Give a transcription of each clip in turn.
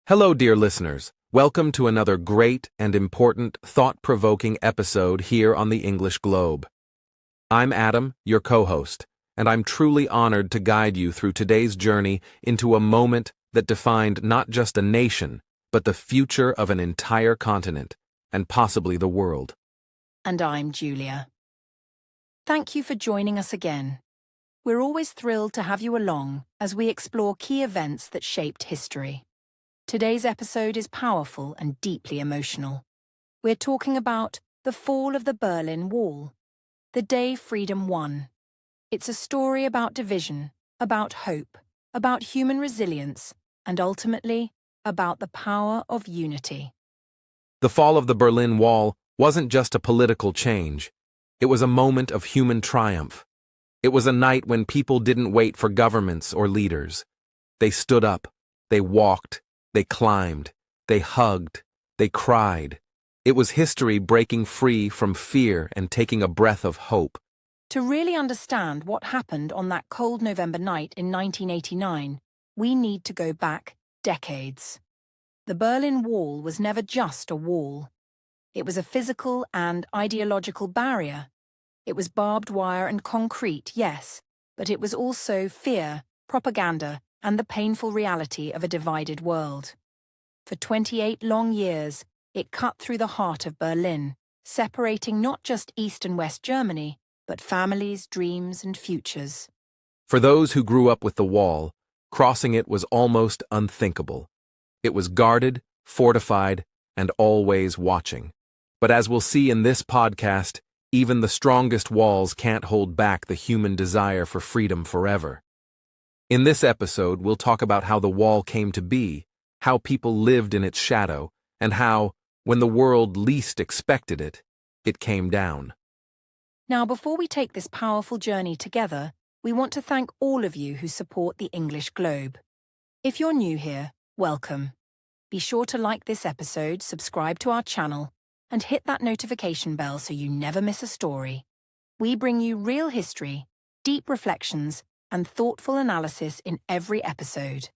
Hello, dear listeners. Welcome to another great and important, thought-provoking episode here on the English Globe. I'm Adam, your co-host, and I'm truly honored to guide you through today's journey into a moment that defined not just a nation, but the future of an entire continent, and possibly the world. And I'm Julia. Thank you for joining us again. We're always thrilled to have you along as we explore key events that shaped history. Today's episode is powerful and deeply emotional. We're talking about the fall of the Berlin Wall, the day freedom won. It's a story about division, about hope, about human resilience, and ultimately, about the power of unity. The fall of the Berlin Wall wasn't just a political change. It was a moment of human triumph. It was a night when people didn't wait for governments or leaders. They stood up, they walked, they climbed, they hugged, they cried. It was history breaking free from fear and taking a breath of hope. To really understand what happened on that cold November night in 1989, we need to go back decades. The Berlin Wall was never just a wall. It was a physical and ideological barrier. It was barbed wire and concrete, yes, but it was also fear, propaganda, and the painful reality of a divided world. For 28 long years, it cut through the heart of Berlin, separating not just East and West Germany, but families, dreams, and futures. For those who grew up with the wall, crossing it was almost unthinkable. It was guarded, fortified, and always watching. But as we'll see in this podcast, even the strongest walls can't hold back the human desire for freedom forever. In this episode, we'll talk about how the wall came to be, how people lived in its shadow, and how, when the world least expected it, it came down. Now, before we take this powerful journey together, we want to thank all of you who support the English Globe. If you're new here, welcome. Be sure to like this episode, subscribe to our channel, and hit that notification bell so you never miss a story. We bring you real history, deep reflections, and thoughtful analysis in every episode.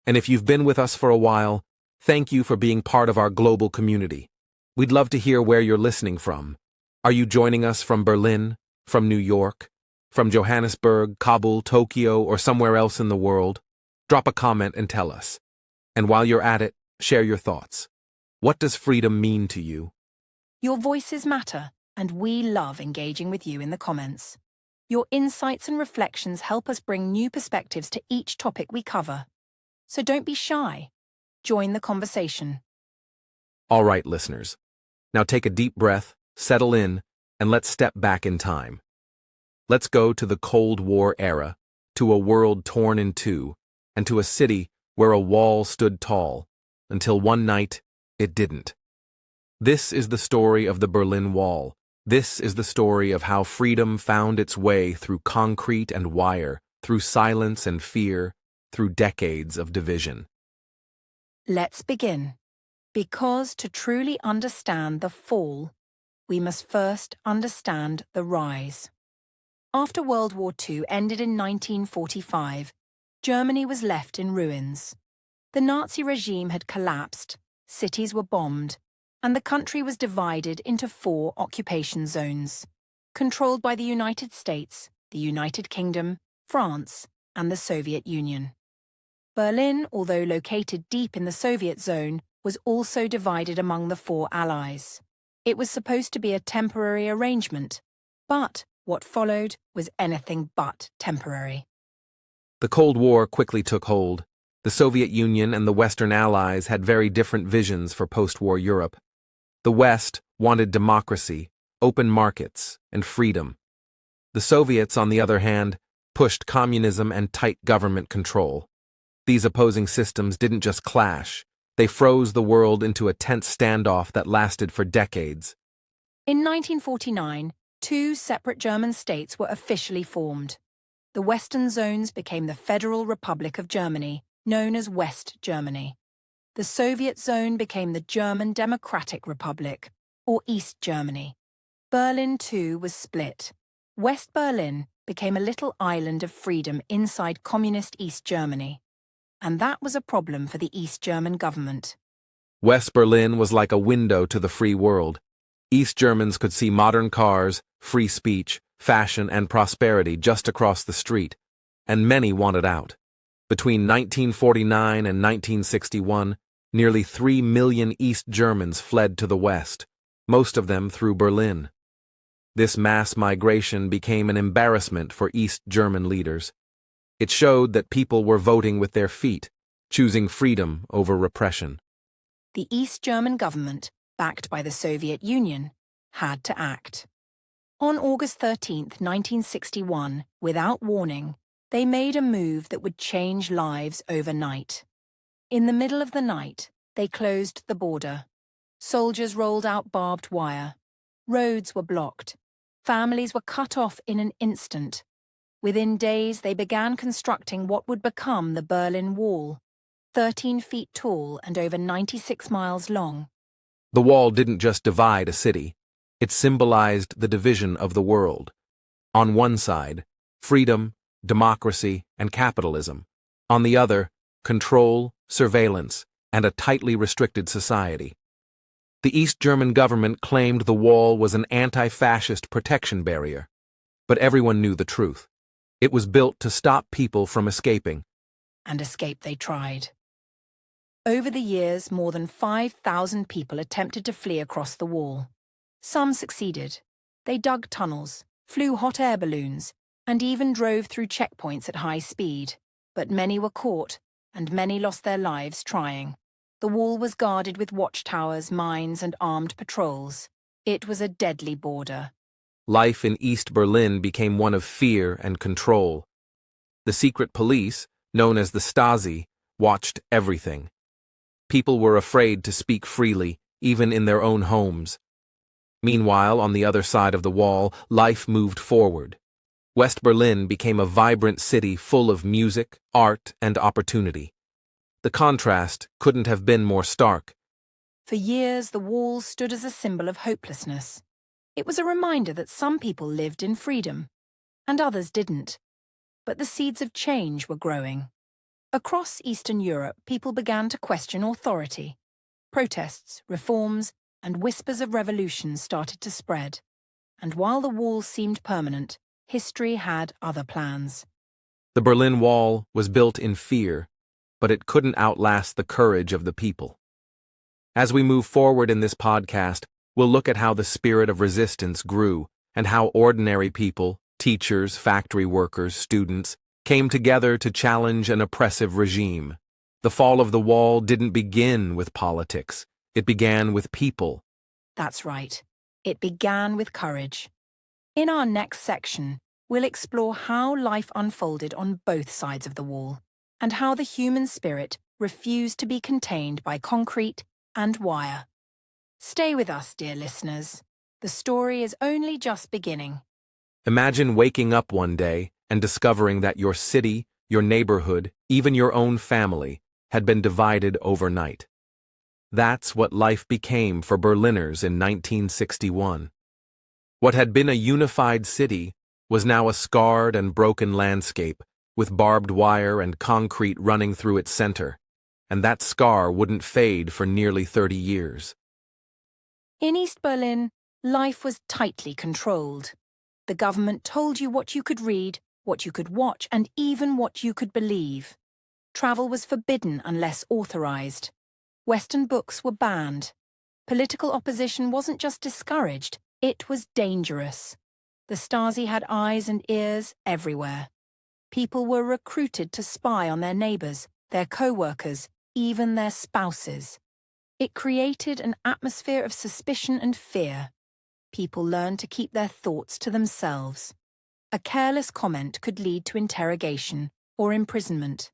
And if you've been with us for a while, thank you for being part of our global community. We'd love to hear where you're listening from. Are you joining us from Berlin, from New York, from Johannesburg, Kabul, Tokyo, or somewhere else in the world? Drop a comment and tell us. And while you're at it, share your thoughts. What does freedom mean to you? Your voices matter, and we love engaging with you in the comments. Your insights and reflections help us bring new perspectives to each topic we cover. So don't be shy. Join the conversation. All right, listeners. Now take a deep breath, settle in, and let's step back in time. Let's go to the Cold War era, to a world torn in two, and to a city where a wall stood tall, until one night it didn't. This is the story of the Berlin Wall. This is the story of how freedom found its way through concrete and wire, through silence and fear, through decades of division. Let's begin. Because to truly understand the fall, we must first understand the rise. After World War II ended in 1945, Germany was left in ruins. The Nazi regime had collapsed, cities were bombed, and the country was divided into 4 occupation zones, controlled by the United States, the United Kingdom, France, and the Soviet Union. Berlin, although located deep in the Soviet zone, was also divided among the 4 allies. It was supposed to be a temporary arrangement, but what followed was anything but temporary. The Cold War quickly took hold. The Soviet Union and the Western Allies had very different visions for post-war Europe. The West wanted democracy, open markets, and freedom. The Soviets, on the other hand, pushed communism and tight government control. These opposing systems didn't just clash, they froze the world into a tense standoff that lasted for decades. In 1949, 2 separate German states were officially formed. The Western zones became the Federal Republic of Germany, known as West Germany. The Soviet zone became the German Democratic Republic, or East Germany. Berlin, too, was split. West Berlin became a little island of freedom inside communist East Germany. and that was a problem for the East German government. West Berlin was like a window to the free world. East Germans could see modern cars, free speech, fashion, and prosperity just across the street, and many wanted out. Between 1949 and 1961, nearly 3 million East Germans fled to the West, most of them through Berlin. This mass migration became an embarrassment for East German leaders. It showed that people were voting with their feet, choosing freedom over repression. The East German government, backed by the Soviet Union, had to act. On August 13, 1961, without warning, they made a move that would change lives overnight. In the middle of the night, they closed the border. Soldiers rolled out barbed wire. Roads were blocked. Families were cut off in an instant. Within days, they began constructing what would become the Berlin Wall, 13 feet tall and over 96 miles long. The wall didn't just divide a city. It symbolized the division of the world. On one side, freedom, democracy, and capitalism. On the other, control, surveillance, and a tightly restricted society. The East German government claimed the wall was an anti-fascist protection barrier, but everyone knew the truth. It was built to stop people from escaping. And escape they tried. Over the years, more than 5,000 people attempted to flee across the wall. Some succeeded. They dug tunnels, flew hot air balloons, and even drove through checkpoints at high speed. But many were caught, and many lost their lives trying. The wall was guarded with watchtowers, mines, and armed patrols. It was a deadly border. Life in East Berlin became one of fear and control. The secret police, known as the Stasi, watched everything. People were afraid to speak freely, even in their own homes. Meanwhile, on the other side of the wall, life moved forward. West Berlin became a vibrant city full of music, art, and opportunity. The contrast couldn't have been more stark. For years, the wall stood as a symbol of hopelessness. It was a reminder that some people lived in freedom, and others didn't. But the seeds of change were growing. Across Eastern Europe, people began to question authority. Protests, reforms, and whispers of revolution started to spread. And while the wall seemed permanent, history had other plans. The Berlin Wall was built in fear, but it couldn't outlast the courage of the people. As we move forward in this podcast, we'll look at how the spirit of resistance grew and how ordinary people, teachers, factory workers, students, came together to challenge an oppressive regime. The fall of the wall didn't begin with politics. It began with people. That's right. It began with courage. In our next section, we'll explore how life unfolded on both sides of the wall and how the human spirit refused to be contained by concrete and wire. Stay with us, dear listeners. The story is only just beginning. Imagine waking up one day and discovering that your city, your neighborhood, even your own family, had been divided overnight. That's what life became for Berliners in 1961. What had been a unified city was now a scarred and broken landscape, with barbed wire and concrete running through its center, and that scar wouldn't fade for nearly 30 years. In East Berlin, life was tightly controlled. The government told you what you could read, what you could watch, and even what you could believe. Travel was forbidden unless authorized. Western books were banned. Political opposition wasn't just discouraged, it was dangerous. The Stasi had eyes and ears everywhere. People were recruited to spy on their neighbors, their co-workers, even their spouses. It created an atmosphere of suspicion and fear. People learned to keep their thoughts to themselves. A careless comment could lead to interrogation or imprisonment.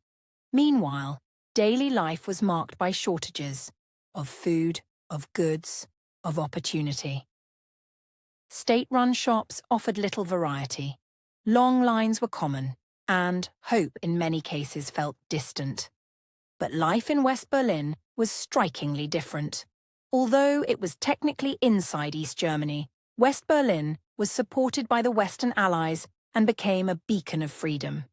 Meanwhile, daily life was marked by shortages of food, of goods, of opportunity. State-run shops offered little variety. Long lines were common, and hope in many cases felt distant. But life in West Berlin was strikingly different. Although it was technically inside East Germany, West Berlin was supported by the Western Allies and became a beacon of freedom.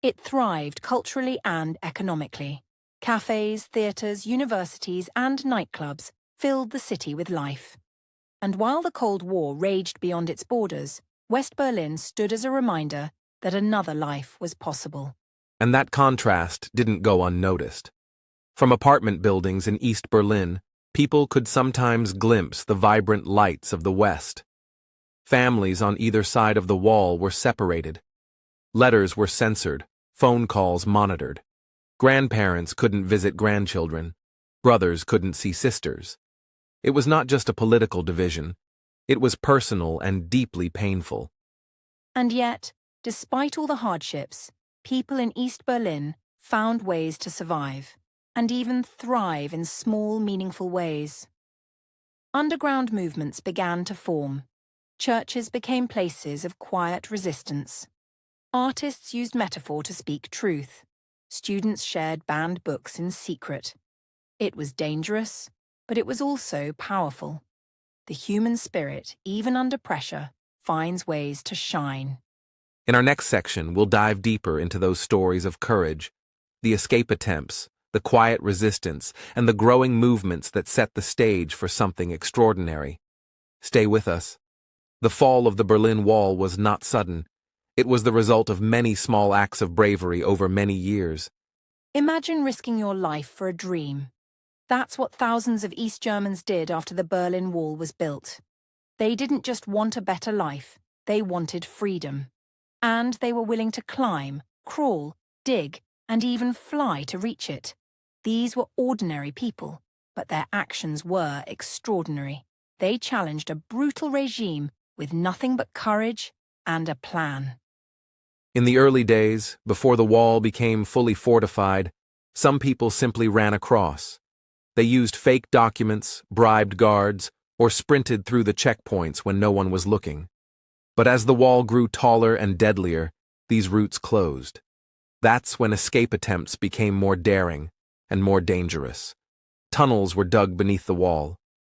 It thrived culturally and economically. Cafes, theatres, universities, and nightclubs filled the city with life. And while the Cold War raged beyond its borders, West Berlin stood as a reminder that another life was possible. And that contrast didn't go unnoticed. From apartment buildings in East Berlin, people could sometimes glimpse the vibrant lights of the West. Families on either side of the wall were separated. Letters were censored, phone calls monitored. Grandparents couldn't visit grandchildren. Brothers couldn't see sisters. It was not just a political division. It was personal and deeply painful. And yet, despite all the hardships, people in East Berlin found ways to survive and even thrive in small, meaningful ways. Underground movements began to form. Churches became places of quiet resistance. Artists used metaphor to speak truth. Students shared banned books in secret. It was dangerous, but it was also powerful. The human spirit, even under pressure, finds ways to shine. In our next section, we'll dive deeper into those stories of courage, the escape attempts, the quiet resistance, and the growing movements that set the stage for something extraordinary. Stay with us. The fall of the Berlin Wall was not sudden. It was the result of many small acts of bravery over many years. Imagine risking your life for a dream. That's what thousands of East Germans did after the Berlin Wall was built. They didn't just want a better life, they wanted freedom. And they were willing to climb, crawl, dig, and even fly to reach it. These were ordinary people, but their actions were extraordinary. They challenged a brutal regime with nothing but courage and a plan. In the early days, before the wall became fully fortified, some people simply ran across. They used fake documents, bribed guards, or sprinted through the checkpoints when no one was looking. But as the wall grew taller and deadlier, these routes closed. That's when escape attempts became more daring and more dangerous. Tunnels were dug beneath the wall.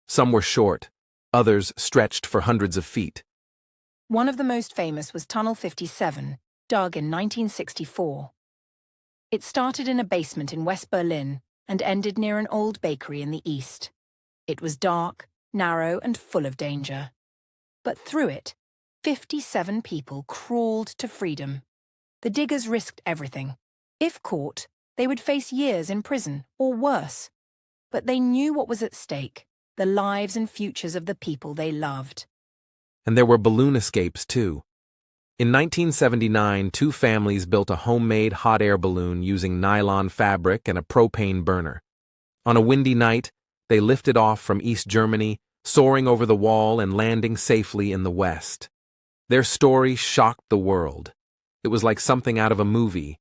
Some were short, others stretched for hundreds of feet. One of the most famous was Tunnel 57, dug in 1964. It started in a basement in West Berlin and ended near an old bakery in the east. It was dark, narrow, and full of danger. But through it, 57 people crawled to freedom. The diggers risked everything. If caught, they would face years in prison, or worse. But they knew what was at stake, the lives and futures of the people they loved. And there were balloon escapes, too. In 1979, two families built a homemade hot air balloon using nylon fabric and a propane burner. On a windy night, they lifted off from East Germany, soaring over the wall and landing safely in the West. Their story shocked the world. It was like something out of a movie,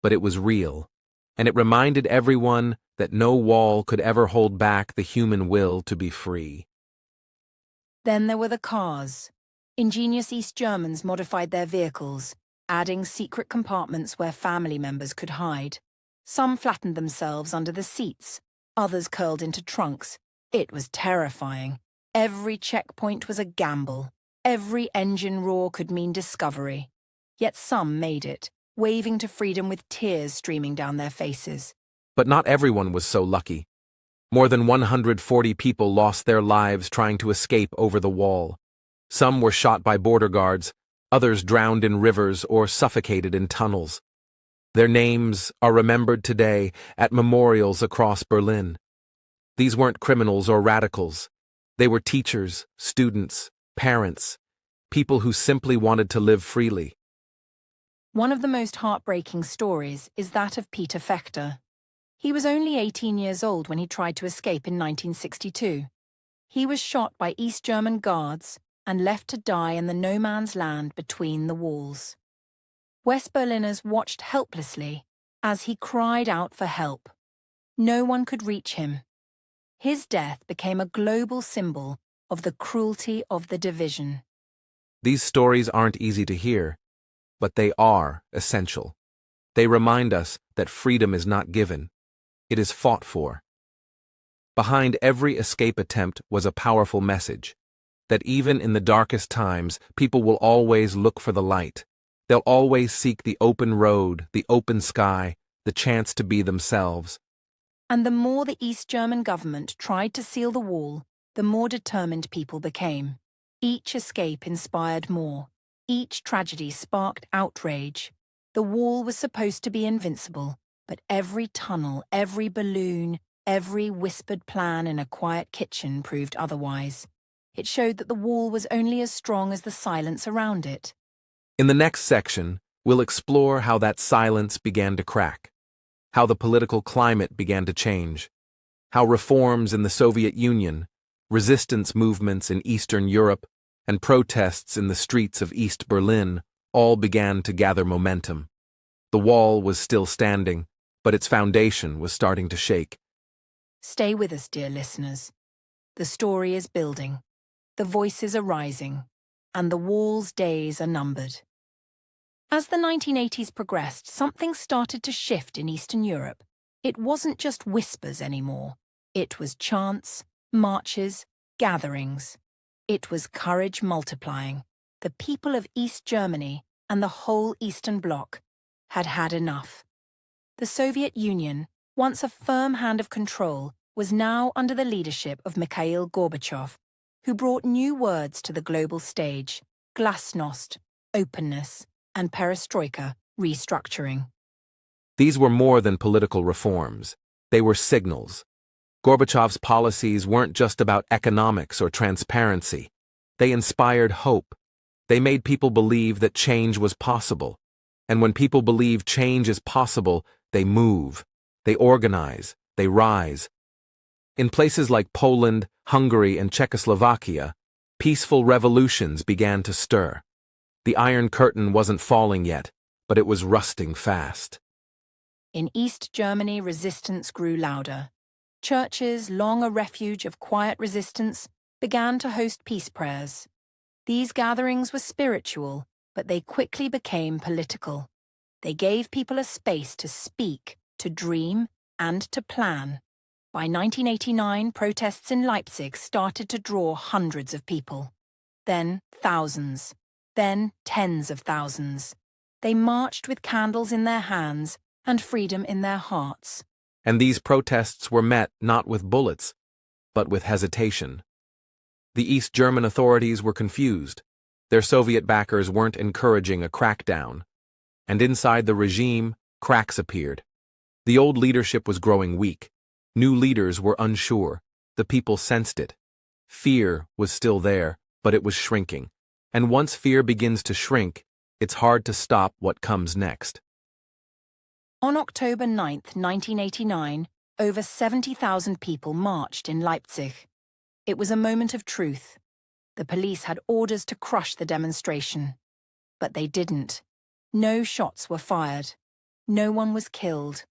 but it was real, and it reminded everyone that no wall could ever hold back the human will to be free. Then there were the cars. Ingenious East Germans modified their vehicles, adding secret compartments where family members could hide. Some flattened themselves under the seats, others curled into trunks. It was terrifying. Every checkpoint was a gamble. Every engine roar could mean discovery. Yet some made it, waving to freedom with tears streaming down their faces. But not everyone was so lucky. More than 140 people lost their lives trying to escape over the wall. Some were shot by border guards, others drowned in rivers or suffocated in tunnels. Their names are remembered today at memorials across Berlin. These weren't criminals or radicals. They were teachers, students, parents, people who simply wanted to live freely. One of the most heartbreaking stories is that of Peter Fechter. He was only 18 years old when he tried to escape in 1962. He was shot by East German guards and left to die in the no-man's land between the walls. West Berliners watched helplessly as he cried out for help. No one could reach him. His death became a global symbol of the cruelty of the division. These stories aren't easy to hear, but they are essential. They remind us that freedom is not given, it is fought for. Behind every escape attempt was a powerful message, that even in the darkest times, people will always look for the light. They'll always seek the open road, the open sky, the chance to be themselves. And the more the East German government tried to seal the wall, the more determined people became. Each escape inspired more. Each tragedy sparked outrage. The wall was supposed to be invincible, but every tunnel, every balloon, every whispered plan in a quiet kitchen proved otherwise. It showed that the wall was only as strong as the silence around it. In the next section, we'll explore how that silence began to crack, how the political climate began to change, how reforms in the Soviet Union, resistance movements in Eastern Europe, and protests in the streets of East Berlin all began to gather momentum. The wall was still standing, but its foundation was starting to shake. Stay with us, dear listeners. The story is building, the voices are rising, and the wall's days are numbered. As the 1980s progressed, something started to shift in Eastern Europe. It wasn't just whispers anymore. It was chants, marches, gatherings. It was courage multiplying. The people of East Germany and the whole Eastern Bloc had had enough. The Soviet Union, once a firm hand of control, was now under the leadership of Mikhail Gorbachev, who brought new words to the global stage: glasnost, openness, and perestroika, restructuring. These were more than political reforms. They were signals. Gorbachev's policies weren't just about economics or transparency. They inspired hope. They made people believe that change was possible. And when people believe change is possible, they move, they organize, they rise. In places like Poland, Hungary, and Czechoslovakia, peaceful revolutions began to stir. The Iron Curtain wasn't falling yet, but it was rusting fast. In East Germany, resistance grew louder. Churches, long a refuge of quiet resistance, began to host peace prayers. These gatherings were spiritual, but they quickly became political. They gave people a space to speak, to dream, and to plan. By 1989, protests in Leipzig started to draw hundreds of people. Then thousands. Then tens of thousands. They marched with candles in their hands and freedom in their hearts. And these protests were met not with bullets, but with hesitation. The East German authorities were confused. Their Soviet backers weren't encouraging a crackdown. And inside the regime, cracks appeared. The old leadership was growing weak. New leaders were unsure. The people sensed it. Fear was still there, but it was shrinking. And once fear begins to shrink, it's hard to stop what comes next. On October 9, 1989, over 70,000 people marched in Leipzig. It was a moment of truth. The police had orders to crush the demonstration. But they didn't. No shots were fired. No one was killed.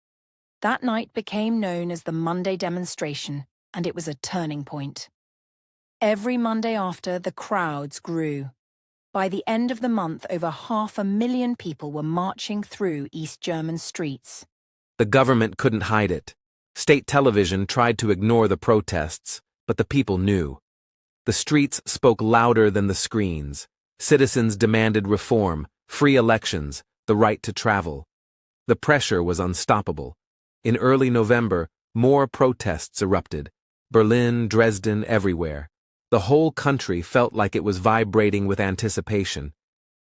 That night became known as the Monday demonstration, and it was a turning point. Every Monday after, the crowds grew. By the end of the month, over 500,000 people were marching through East German streets. The government couldn't hide it. State television tried to ignore the protests, but the people knew. The streets spoke louder than the screens. Citizens demanded reform, free elections, the right to travel. The pressure was unstoppable. In early November, more protests erupted. Berlin, Dresden, everywhere. The whole country felt like it was vibrating with anticipation.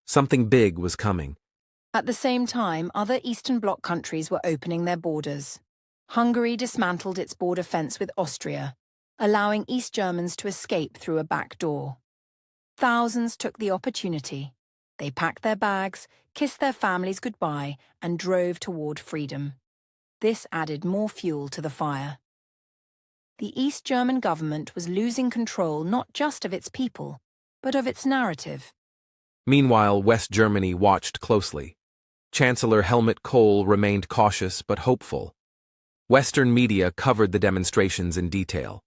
Something big was coming. At the same time, other Eastern Bloc countries were opening their borders. Hungary dismantled its border fence with Austria, allowing East Germans to escape through a back door. Thousands took the opportunity. They packed their bags, kissed their families goodbye, and drove toward freedom. This added more fuel to the fire. The East German government was losing control not just of its people, but of its narrative. Meanwhile, West Germany watched closely. Chancellor Helmut Kohl remained cautious but hopeful. Western media covered the demonstrations in detail.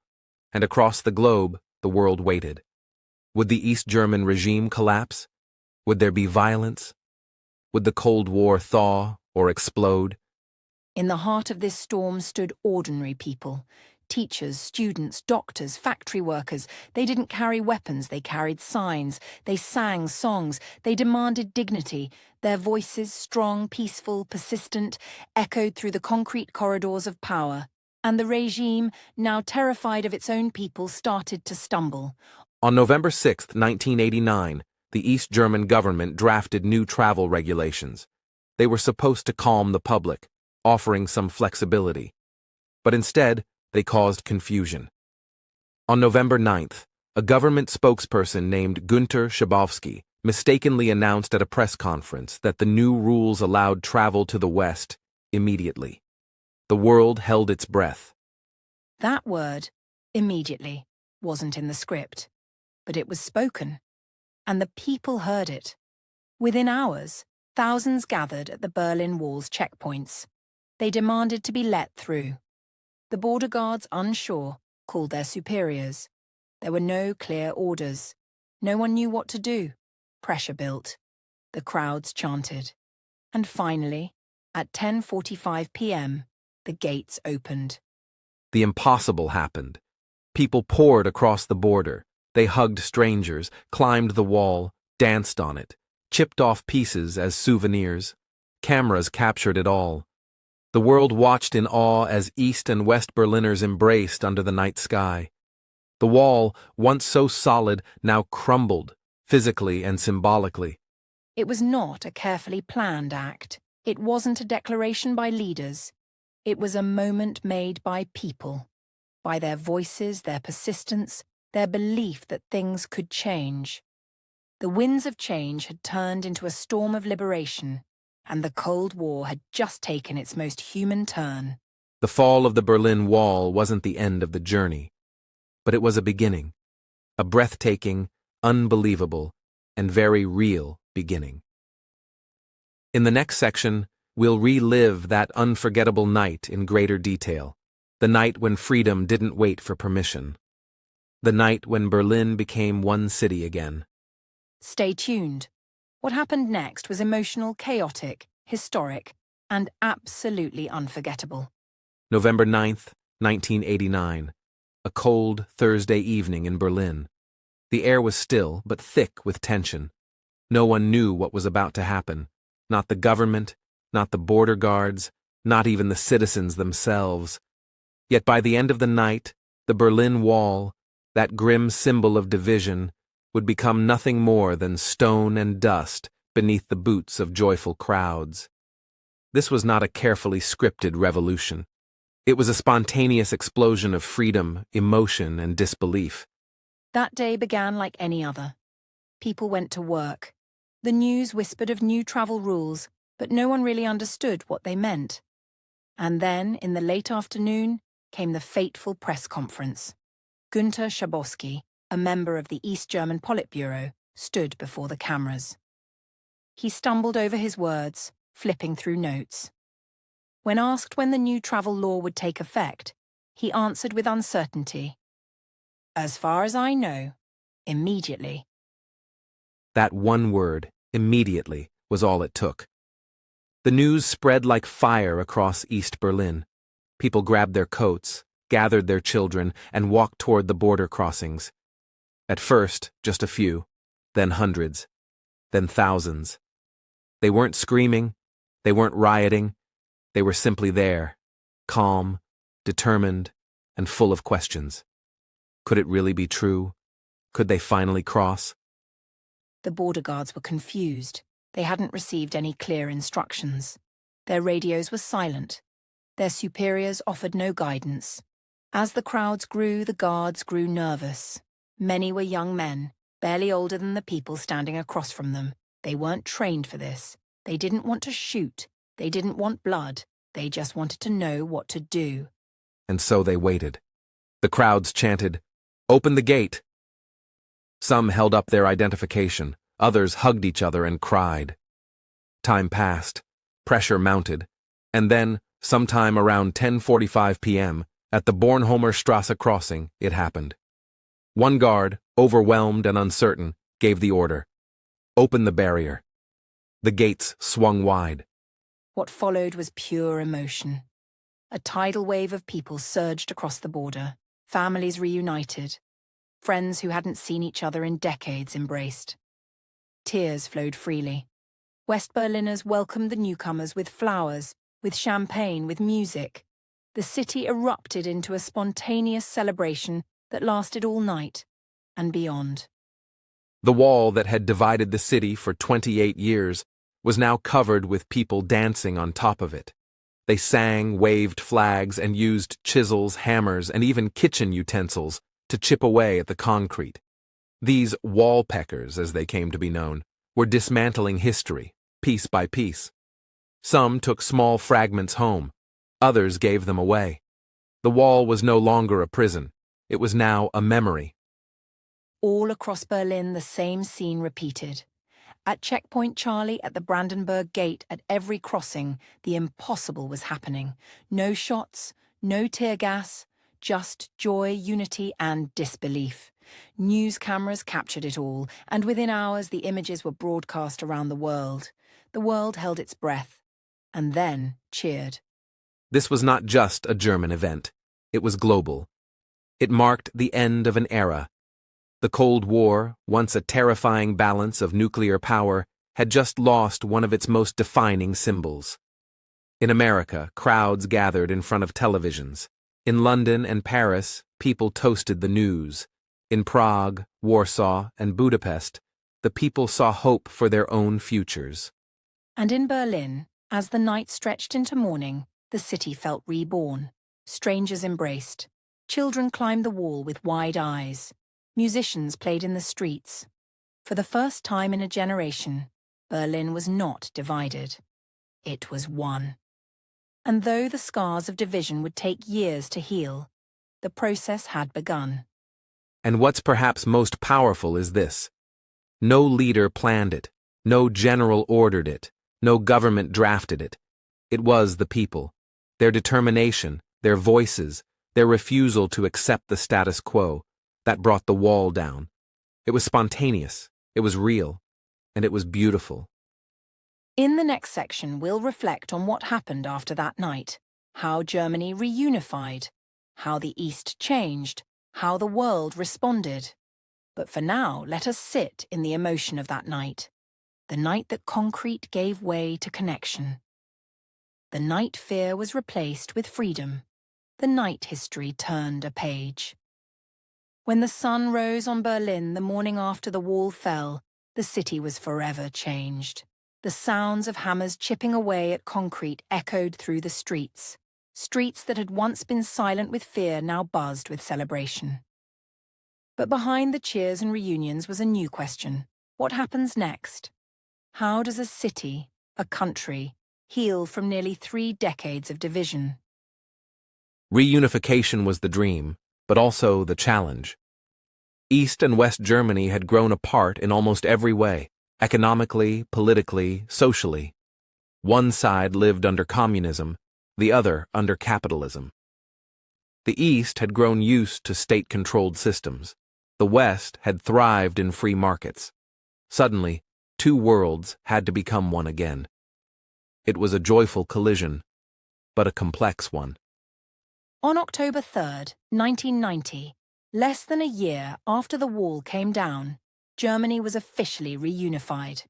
And across the globe, the world waited. Would the East German regime collapse? Would there be violence? Would the Cold War thaw or explode? In the heart of this storm stood ordinary people. Teachers, students, doctors, factory workers. They didn't carry weapons, they carried signs. They sang songs. They demanded dignity. Their voices, strong, peaceful, persistent, echoed through the concrete corridors of power. And the regime, now terrified of its own people, started to stumble. On November 6, 1989, the East German government drafted new travel regulations. They were supposed to calm the public, offering some flexibility. But instead, they caused confusion. On November 9th, a government spokesperson named Günter Schabowski mistakenly announced at a press conference that the new rules allowed travel to the West immediately. The world held its breath. That word, immediately, wasn't in the script, but it was spoken, and the people heard it. Within hours, thousands gathered at the Berlin Wall's checkpoints. They demanded to be let through. The border guards, unsure, called their superiors. There were no clear orders. No one knew what to do. Pressure built. The crowds chanted. And finally, at 10:45 p.m., the gates opened. The impossible happened. People poured across the border. They hugged strangers, climbed the wall, danced on it, chipped off pieces as souvenirs. Cameras captured it all. The world watched in awe as East and West Berliners embraced under the night sky. The wall, once so solid, now crumbled, physically and symbolically. It was not a carefully planned act. It wasn't a declaration by leaders. It was a moment made by people, by their voices, their persistence, their belief that things could change. The winds of change had turned into a storm of liberation, and the Cold War had just taken its most human turn. The fall of the Berlin Wall wasn't the end of the journey, but it was a beginning, a breathtaking, unbelievable, and very real beginning. In the next section, we'll relive that unforgettable night in greater detail, the night when freedom didn't wait for permission, the night when Berlin became one city again. Stay tuned. What happened next was emotional, chaotic, historic, and absolutely unforgettable. November 9th, 1989, a cold Thursday evening in Berlin. The air was still, but thick with tension. No one knew what was about to happen. Not the government, not the border guards, not even the citizens themselves. Yet by the end of the night, the Berlin Wall, that grim symbol of division, would become nothing more than stone and dust beneath the boots of joyful crowds. This was not a carefully scripted revolution. It was a spontaneous explosion of freedom, emotion, and disbelief. That day began like any other. People went to work. The news whispered of new travel rules, but no one really understood what they meant. And then, in the late afternoon, came the fateful press conference. Günter Schabowski, a member of the East German Politburo, stood before the cameras. He stumbled over his words, flipping through notes. When asked when the new travel law would take effect, he answered with uncertainty. As far as I know, immediately. That one word, immediately, was all it took. The news spread like fire across East Berlin. People grabbed their coats, gathered their children, and walked toward the border crossings. At first, just a few, then hundreds, then thousands. They weren't screaming, they weren't rioting, they were simply there, calm, determined, and full of questions. Could it really be true? Could they finally cross? The border guards were confused. They hadn't received any clear instructions. Their radios were silent. Their superiors offered no guidance. As the crowds grew, the guards grew nervous. Many were young men, barely older than the people standing across from them. They weren't trained for this. They didn't want to shoot. They didn't want blood. They just wanted to know what to do. And so they waited. The crowds chanted, "Open the gate!" Some held up their identification. Others hugged each other and cried. Time passed. Pressure mounted. And then, sometime around 10:45 p.m., at the Bornholmer Strasse crossing, it happened. One guard, overwhelmed and uncertain, gave the order. Open the barrier. The gates swung wide. What followed was pure emotion. A tidal wave of people surged across the border. Families reunited. Friends who hadn't seen each other in decades embraced. Tears flowed freely. West Berliners welcomed the newcomers with flowers, with champagne, with music. the city erupted into a spontaneous celebration that lasted all night and beyond. The wall that had divided the city for 28 years was now covered with people dancing on top of it. They sang, waved flags, and used chisels, hammers, and even kitchen utensils to chip away at the concrete. These wall peckers, as they came to be known, were dismantling history, piece by piece. Some took small fragments home, others gave them away. The wall was no longer a prison, it was now a memory. All across Berlin, the same scene repeated. At Checkpoint Charlie, at the Brandenburg Gate, at every crossing, the impossible was happening. No shots, no tear gas, just joy, unity, and disbelief. News cameras captured it all, and within hours the images were broadcast around the world. The world held its breath, and then cheered. This was not just a German event. It was global. It marked the end of an era. The Cold War, once a terrifying balance of nuclear power, had just lost one of its most defining symbols. In America, crowds gathered in front of televisions. In London and Paris, people toasted the news. In Prague, Warsaw, and Budapest, the people saw hope for their own futures. And in Berlin, as the night stretched into morning, the city felt reborn. Strangers embraced. Children climbed the wall with wide eyes. Musicians played in the streets. For the first time in a generation, Berlin was not divided. It was one. And though the scars of division would take years to heal, the process had begun. And what's perhaps most powerful is this. No leader planned it, no general ordered it, no government drafted it. It was the people, their determination, their voices, their refusal to accept the status quo, that brought the wall down. It was spontaneous, it was real, and it was beautiful. In the next section, we'll reflect on what happened after that night, how Germany reunified, how the East changed, how the world responded. But for now, let us sit in the emotion of that night, the night that concrete gave way to connection. The night fear was replaced with freedom. The night history turned a page. When the sun rose on Berlin the morning after the wall fell, the city was forever changed. The sounds of hammers chipping away at concrete echoed through the streets. Streets that had once been silent with fear now buzzed with celebration. But behind the cheers and reunions was a new question. What happens next? How does a city, a country, heal from nearly 3 decades of division? Reunification was the dream, but also the challenge. East and West Germany had grown apart in almost every way, economically, politically, socially. One side lived under communism, the other under capitalism. The East had grown used to state-controlled systems. The West had thrived in free markets. Suddenly, 2 worlds had to become one again. It was a joyful collision, but a complex one. On October 3rd, 1990, less than a year after the wall came down, Germany was officially reunified.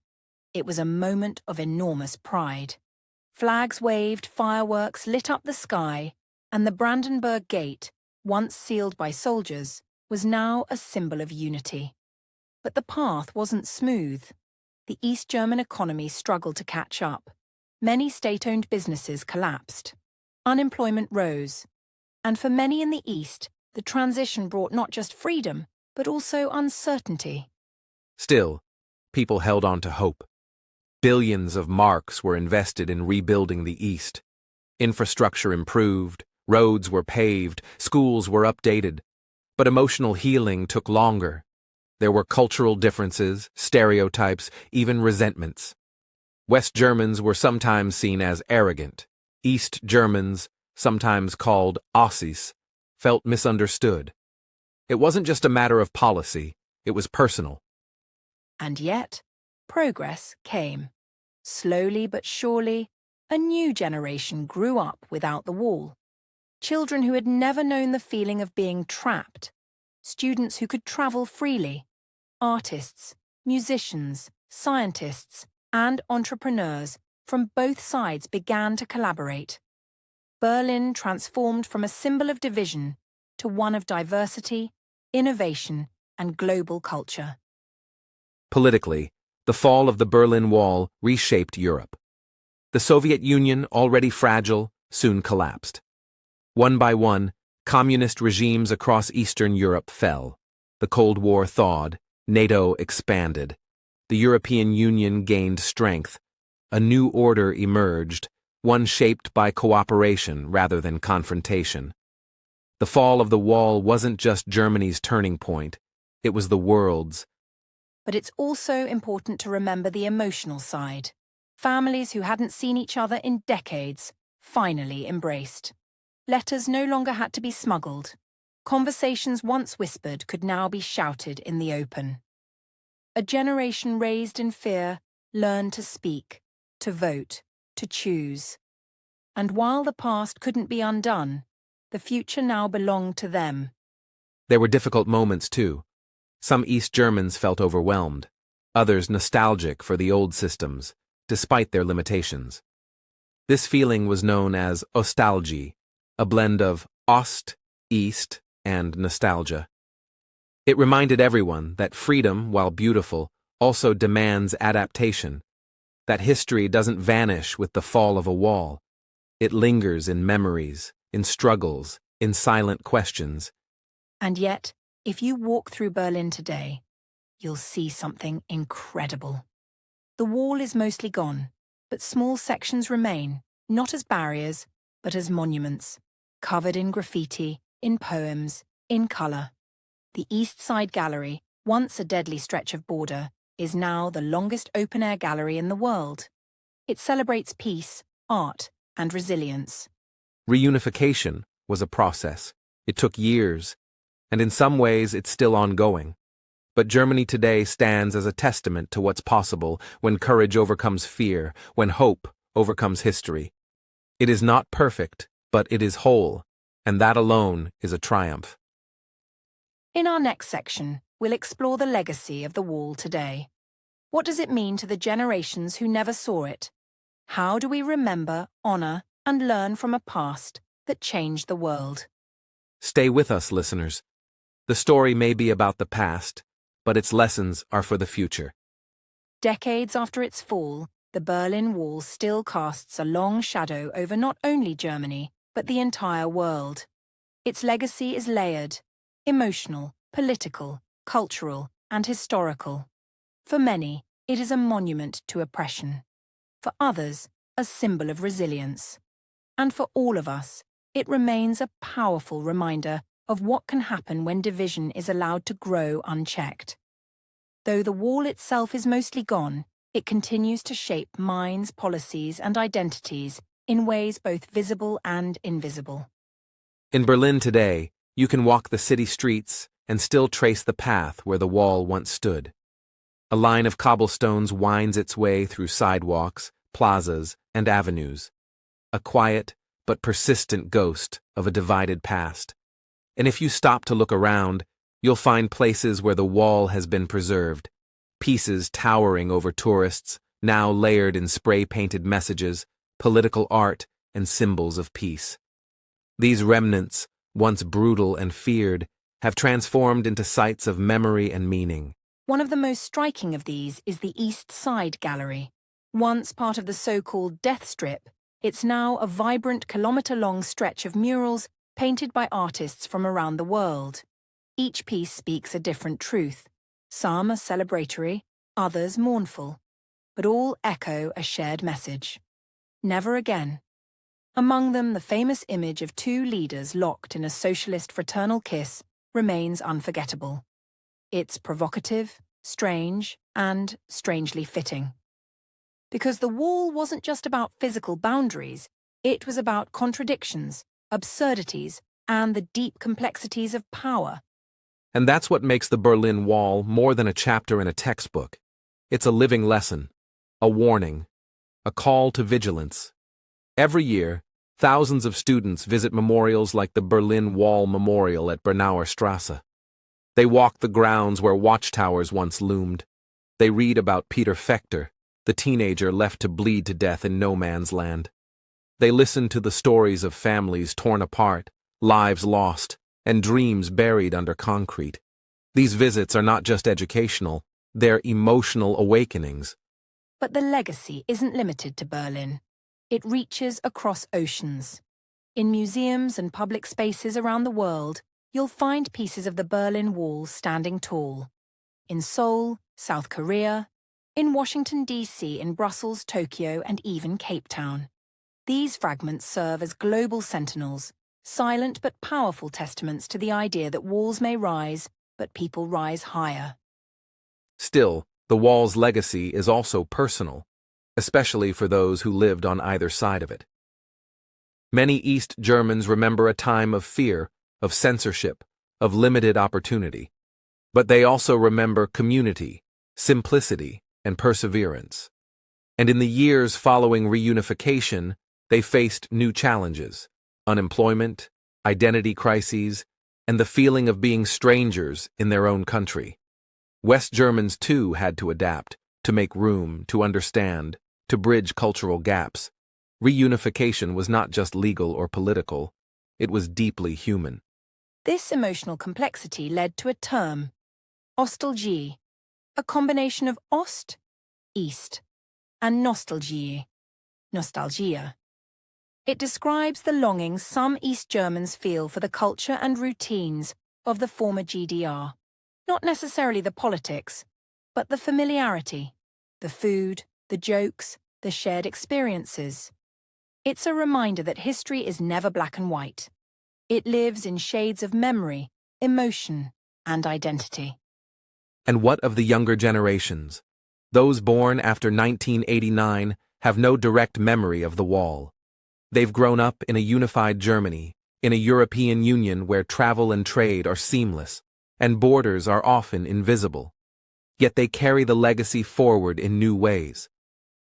It was a moment of enormous pride. Flags waved, fireworks lit up the sky, and the Brandenburg Gate, once sealed by soldiers, was now a symbol of unity. But the path wasn't smooth. The East German economy struggled to catch up. Many state-owned businesses collapsed. Unemployment rose. And for many in the East, the transition brought not just freedom, but also uncertainty. Still, people held on to hope. Billions of marks were invested in rebuilding the East. Infrastructure improved, roads were paved, schools were updated. But emotional healing took longer. There were cultural differences, stereotypes, even resentments. West Germans were sometimes seen as arrogant. East Germans, sometimes called Ossis, felt misunderstood. It wasn't just a matter of policy, it was personal. And yet, progress came. Slowly but surely, a new generation grew up without the wall. Children who had never known the feeling of being trapped. Students who could travel freely. Artists, musicians, scientists, and entrepreneurs from both sides began to collaborate. Berlin transformed from a symbol of division to one of diversity, innovation, and global culture. Politically, the fall of the Berlin Wall reshaped Europe. The Soviet Union, already fragile, soon collapsed. One by one, communist regimes across Eastern Europe fell. The Cold War thawed, NATO expanded. The European Union gained strength. A new order emerged, one shaped by cooperation rather than confrontation. The fall of the wall wasn't just Germany's turning point, it was the world's. But it's also important to remember the emotional side. Families who hadn't seen each other in decades finally embraced. Letters no longer had to be smuggled. Conversations once whispered could now be shouted in the open. A generation raised in fear learned to speak, to vote, to choose. And while the past couldn't be undone, the future now belonged to them. There were difficult moments, too. Some East Germans felt overwhelmed, others nostalgic for the old systems, despite their limitations. This feeling was known as Ostalgie, a blend of Ost, East, and nostalgia. It reminded everyone that freedom, while beautiful, also demands adaptation, that history doesn't vanish with the fall of a wall. It lingers in memories, in struggles, in silent questions. And yet, if you walk through Berlin today, you'll see something incredible. The wall is mostly gone, but small sections remain, not as barriers, but as monuments, covered in graffiti, in poems, in colour. The East Side Gallery, once a deadly stretch of border, is now the longest open-air gallery in the world. It celebrates peace, art, and resilience. Reunification was a process. It took years, and in some ways it's still ongoing. But Germany today stands as a testament to what's possible when courage overcomes fear, when hope overcomes history. It is not perfect, but it is whole, and that alone is a triumph. In our next section, we'll explore the legacy of the wall today. What does it mean to the generations who never saw it? How do we remember, honor, and learn from a past that changed the world? Stay with us, listeners. The story may be about the past, but its lessons are for the future. Decades after its fall, the Berlin Wall still casts a long shadow over not only Germany, but the entire world. Its legacy is layered: emotional, political, cultural, and historical. For many, it is a monument to oppression. For others, a symbol of resilience. And for all of us, it remains a powerful reminder of what can happen when division is allowed to grow unchecked. Though the wall itself is mostly gone, it continues to shape minds, policies, and identities in ways both visible and invisible. In Berlin today, you can walk the city streets and still trace the path where the wall once stood. A line of cobblestones winds its way through sidewalks, plazas, and avenues. A quiet but persistent ghost of a divided past. And if you stop to look around, you'll find places where the wall has been preserved, pieces towering over tourists, now layered in spray-painted messages, political art, and symbols of peace. These remnants, once brutal and feared, have transformed into sites of memory and meaning. One of the most striking of these is the East Side Gallery. Once part of the so-called Death Strip, it's now a vibrant kilometre-long stretch of murals painted by artists from around the world. Each piece speaks a different truth. Some are celebratory, others mournful, but all echo a shared message. Never again. Among them, the famous image of two leaders locked in a socialist fraternal kiss remains unforgettable. It's provocative, strange, and strangely fitting. Because the wall wasn't just about physical boundaries, it was about contradictions, absurdities, and the deep complexities of power. And that's what makes the Berlin Wall more than a chapter in a textbook. It's a living lesson, a warning, a call to vigilance. Every year, thousands of students visit memorials like the Berlin Wall Memorial at Bernauer Strasse. They walk the grounds where watchtowers once loomed. They read about Peter Fechter, the teenager left to bleed to death in no man's land. They listen to the stories of families torn apart, lives lost, and dreams buried under concrete. These visits are not just educational, they're emotional awakenings. But the legacy isn't limited to Berlin. It reaches across oceans. In museums and public spaces around the world, you'll find pieces of the Berlin Wall standing tall. In Seoul, South Korea, in Washington, D.C., in Brussels, Tokyo, and even Cape Town. These fragments serve as global sentinels, silent but powerful testaments to the idea that walls may rise, but people rise higher. Still, the wall's legacy is also personal, especially for those who lived on either side of it. Many East Germans remember a time of fear, of censorship, of limited opportunity. But they also remember community, simplicity, and perseverance. And in the years following reunification, they faced new challenges: unemployment, identity crises, and the feeling of being strangers in their own country. West Germans, too, had to adapt, to make room, to understand, to bridge cultural gaps. Reunification was not just legal or political, it was deeply human. This emotional complexity led to a term, Ostalgie, a combination of Ost, East, and Nostalgie, nostalgia. It describes the longing some East Germans feel for the culture and routines of the former GDR. Not necessarily the politics, but the familiarity, the food, the jokes, the shared experiences. It's a reminder that history is never black and white. It lives in shades of memory, emotion, and identity. And what of the younger generations? Those born after 1989 have no direct memory of the wall. They've grown up in a unified Germany, in a European Union where travel and trade are seamless, and borders are often invisible. Yet they carry the legacy forward in new ways.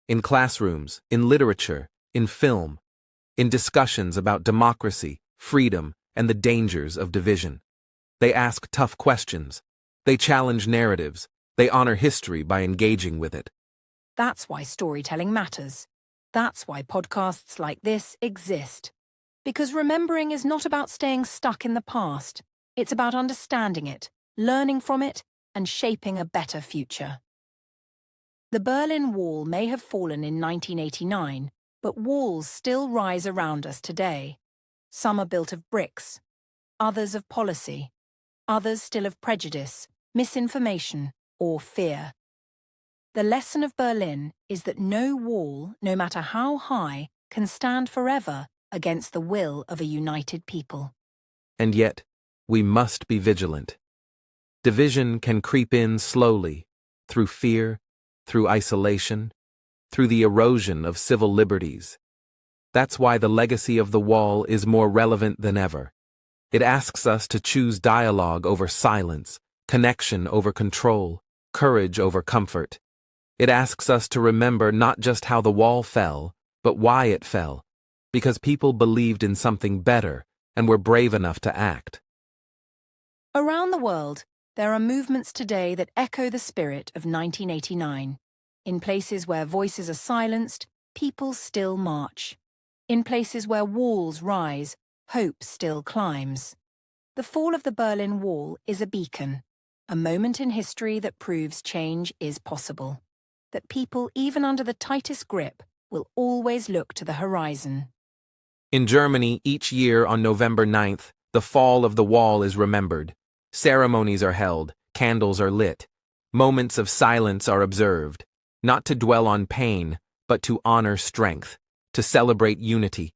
In classrooms, in literature, in film, in discussions about democracy, freedom, and the dangers of division. They ask tough questions. They challenge narratives. They honor history by engaging with it. That's why storytelling matters. That's why podcasts like this exist. Because remembering is not about staying stuck in the past. It's about understanding it, learning from it, and shaping a better future. The Berlin Wall may have fallen in 1989, but walls still rise around us today. Some are built of bricks, others of policy, others still of prejudice, misinformation, or fear. The lesson of Berlin is that no wall, no matter how high, can stand forever against the will of a united people. And yet, we must be vigilant. Division can creep in slowly, through fear, through isolation, through the erosion of civil liberties. That's why the legacy of the wall is more relevant than ever. It asks us to choose dialogue over silence, connection over control, courage over comfort. It asks us to remember not just how the wall fell, but why it fell, because people believed in something better and were brave enough to act. Around the world, there are movements today that echo the spirit of 1989. In places where voices are silenced, people still march. In places where walls rise, hope still climbs. The fall of the Berlin Wall is a beacon, a moment in history that proves change is possible. That people, even under the tightest grip, will always look to the horizon. In Germany, each year on November 9th, the fall of the wall is remembered. Ceremonies are held, candles are lit, moments of silence are observed, not to dwell on pain, but to honor strength, to celebrate unity,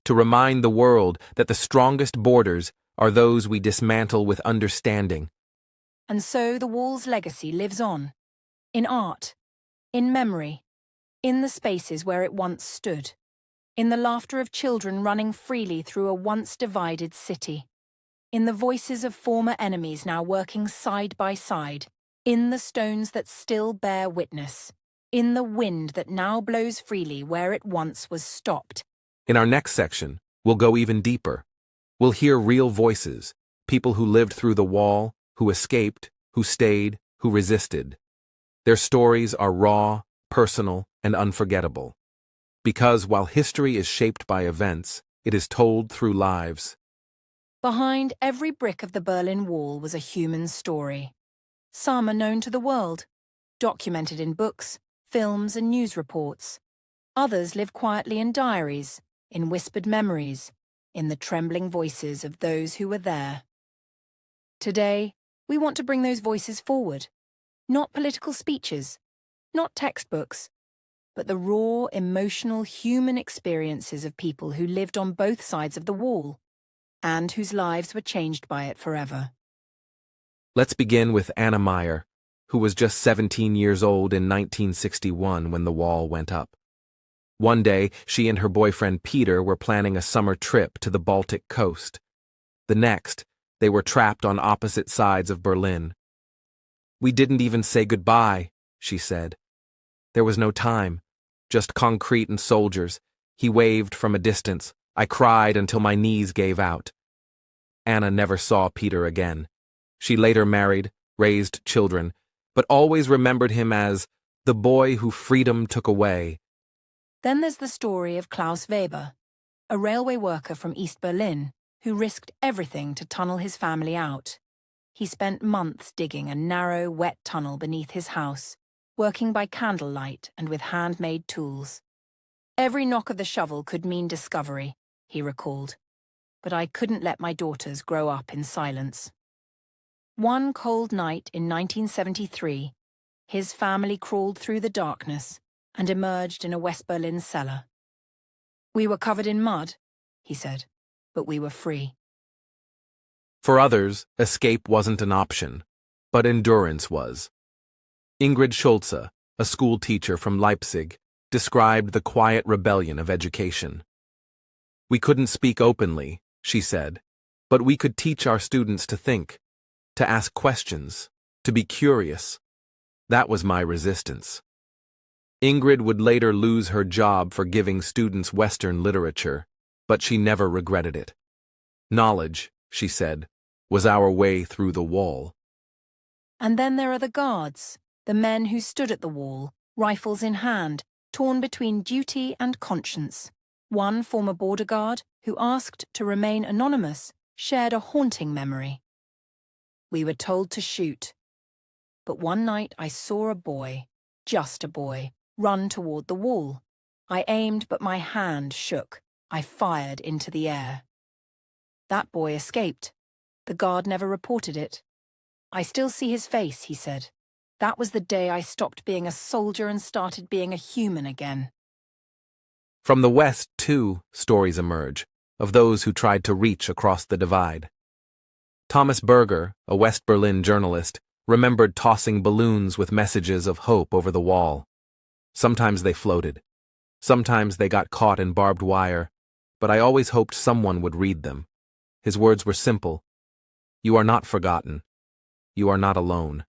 to remind the world that the strongest borders are those we dismantle with understanding. And so the wall's legacy lives on, in art, in memory, in the spaces where it once stood, in the laughter of children running freely through a once divided city, in the voices of former enemies now working side by side, in the stones that still bear witness, in the wind that now blows freely where it once was stopped. In our next section, we'll go even deeper. We'll hear real voices, people who lived through the wall, who escaped, who stayed, who resisted. Their stories are raw, personal, and unforgettable. Because while history is shaped by events, it is told through lives. Behind every brick of the Berlin Wall was a human story. Some are known to the world, documented in books, films, and news reports. Others live quietly in diaries, in whispered memories, in the trembling voices of those who were there. Today, we want to bring those voices forward. Not political speeches, not textbooks, but the raw, emotional, human experiences of people who lived on both sides of the wall, and whose lives were changed by it forever. Let's begin with Anna Meyer, who was just 17 years old in 1961 when the wall went up. One day, she and her boyfriend Peter were planning a summer trip to the Baltic coast. The next, they were trapped on opposite sides of Berlin. "We didn't even say goodbye," she said. "There was no time, just concrete and soldiers." He waved from a distance. I cried until my knees gave out. Anna never saw Peter again. She later married, raised children, but always remembered him as the boy who freedom took away. Then there's the story of Klaus Weber, a railway worker from East Berlin who risked everything to tunnel his family out. He spent months digging a narrow, wet tunnel beneath his house, working by candlelight and with handmade tools. "Every knock of the shovel could mean discovery," he recalled, "but I couldn't let my daughters grow up in silence." One cold night in 1973, his family crawled through the darkness and emerged in a West Berlin cellar. "We were covered in mud," he said, "but we were free." For others, escape wasn't an option, but endurance was. Ingrid Schulze, a school teacher from Leipzig, described the quiet rebellion of education. "We couldn't speak openly," she said, "but we could teach our students to think, to ask questions, to be curious. That was my resistance." Ingrid would later lose her job for giving students Western literature, but she never regretted it. "Knowledge," she said, "was our way through the wall." And then there are the guards, the men who stood at the wall, rifles in hand, torn between duty and conscience. One former border guard, who asked to remain anonymous, shared a haunting memory. "We were told to shoot. But one night I saw a boy, just a boy, run toward the wall. I aimed, but my hand shook. I fired into the air. That boy escaped. The guard never reported it. I still see his face," he said. "That was the day I stopped being a soldier and started being a human again." From the West, too, stories emerge, of those who tried to reach across the divide. Thomas Berger, a West Berlin journalist, remembered tossing balloons with messages of hope over the wall. Sometimes they floated. Sometimes they got caught in barbed wire, but I always hoped someone would read them. His words were simple. "You are not forgotten. You are not alone."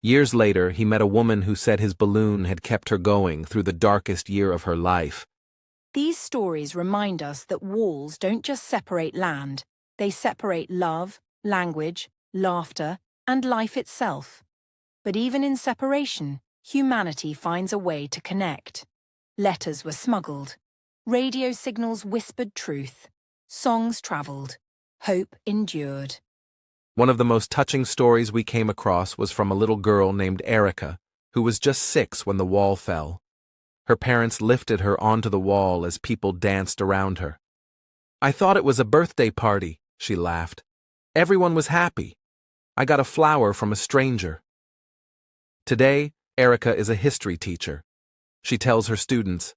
Years later, he met a woman who said his balloon had kept her going through the darkest year of her life. These stories remind us that walls don't just separate land, they separate love, language, laughter, and life itself. But even in separation, humanity finds a way to connect. Letters were smuggled. Radio signals whispered truth. Songs traveled. Hope endured. One of the most touching stories we came across was from a little girl named Erica, who was just 6 when the wall fell. Her parents lifted her onto the wall as people danced around her. "I thought it was a birthday party," she laughed. "Everyone was happy. I got a flower from a stranger." Today, Erica is a history teacher. She tells her students,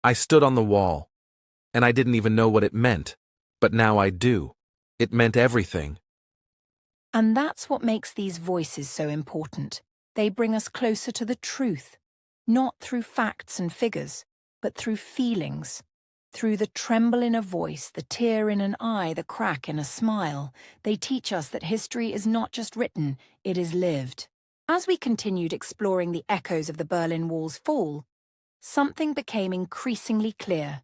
"I stood on the wall, and I didn't even know what it meant, but now I do. It meant everything." And that's what makes these voices so important. They bring us closer to the truth, not through facts and figures, but through feelings. Through the tremble in a voice, the tear in an eye, the crack in a smile, they teach us that history is not just written, it is lived. As we continued exploring the echoes of the Berlin Wall's fall, something became increasingly clear.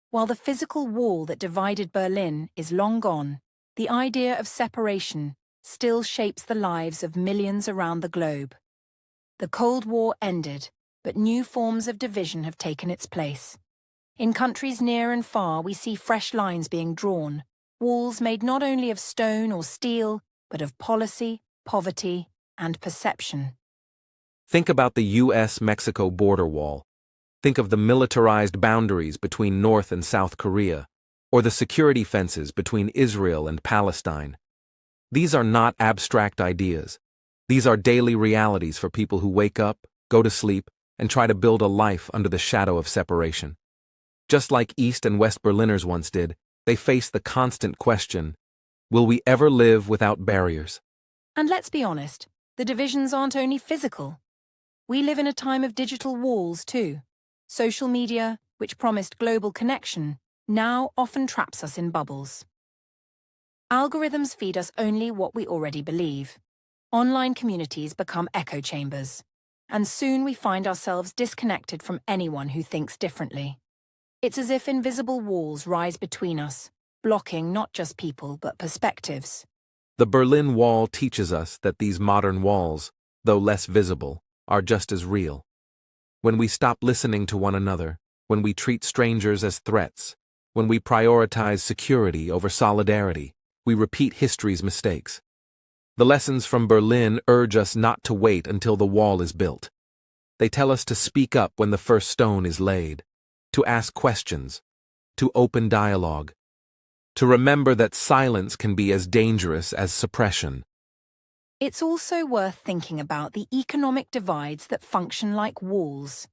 While the physical wall that divided Berlin is long gone, the idea of separation still shapes the lives of millions around the globe. The Cold War ended, but new forms of division have taken its place. In countries near and far, we see fresh lines being drawn, walls made not only of stone or steel, but of policy, poverty, and perception. Think about the US-Mexico border wall. Think of the militarized boundaries between North and South Korea, or the security fences between Israel and Palestine. These are not abstract ideas. These are daily realities for people who wake up, go to sleep, and try to build a life under the shadow of separation. Just like East and West Berliners once did, they face the constant question, will we ever live without barriers? And let's be honest, the divisions aren't only physical. We live in a time of digital walls too. Social media, which promised global connection, now often traps us in bubbles. Algorithms feed us only what we already believe. Online communities become echo chambers, and soon we find ourselves disconnected from anyone who thinks differently. It's as if invisible walls rise between us, blocking not just people but perspectives. The Berlin Wall teaches us that these modern walls, though less visible, are just as real. When we stop listening to one another, when we treat strangers as threats, when we prioritize security over solidarity, we repeat history's mistakes. The lessons from Berlin urge us not to wait until the wall is built. They tell us to speak up when the first stone is laid, to ask questions, to open dialogue, to remember that silence can be as dangerous as suppression. It's also worth thinking about the economic divides that function like walls.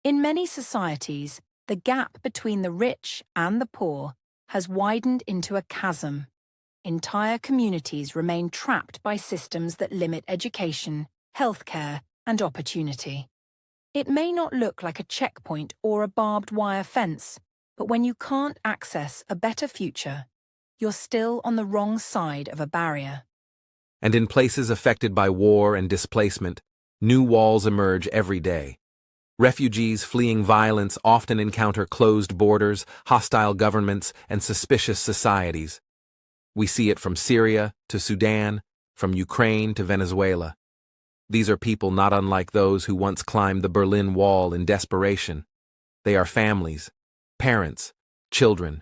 In many societies, the gap between the rich and the poor has widened into a chasm. Entire communities remain trapped by systems that limit education, healthcare, and opportunity. It may not look like a checkpoint or a barbed wire fence, but when you can't access a better future, you're still on the wrong side of a barrier. And in places affected by war and displacement, new walls emerge every day. Refugees fleeing violence often encounter closed borders, hostile governments, and suspicious societies. We see it from Syria to Sudan, from Ukraine to Venezuela. These are people not unlike those who once climbed the Berlin Wall in desperation. They are families, parents, children.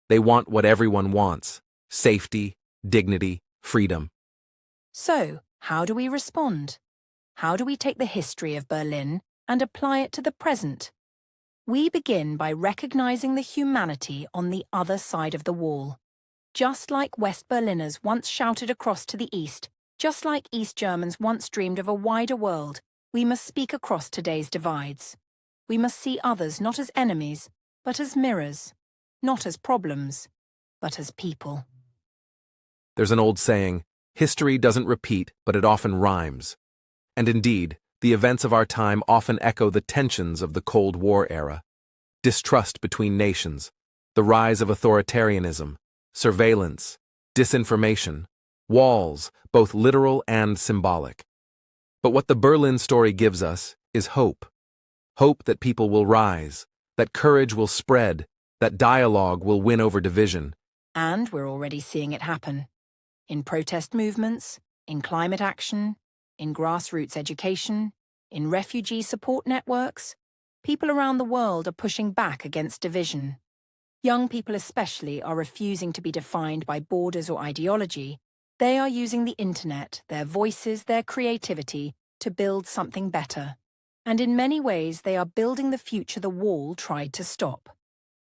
They want what everyone wants: safety, dignity, freedom. So, how do we respond? How do we take the history of Berlin and apply it to the present? We begin by recognizing the humanity on the other side of the wall. Just like West Berliners once shouted across to the East, just like East Germans once dreamed of a wider world, we must speak across today's divides. We must see others not as enemies, but as mirrors, not as problems, but as people. There's an old saying, history doesn't repeat, but it often rhymes. And indeed, the events of our time often echo the tensions of the Cold War era. Distrust between nations, the rise of authoritarianism, surveillance, disinformation, walls, both literal and symbolic. But what the Berlin story gives us is hope. Hope that people will rise, that courage will spread, that dialogue will win over division. And we're already seeing it happen. In protest movements, in climate action, in grassroots education, in refugee support networks, people around the world are pushing back against division. Young people especially are refusing to be defined by borders or ideology. They are using the internet, their voices, their creativity, to build something better. And in many ways, they are building the future the wall tried to stop.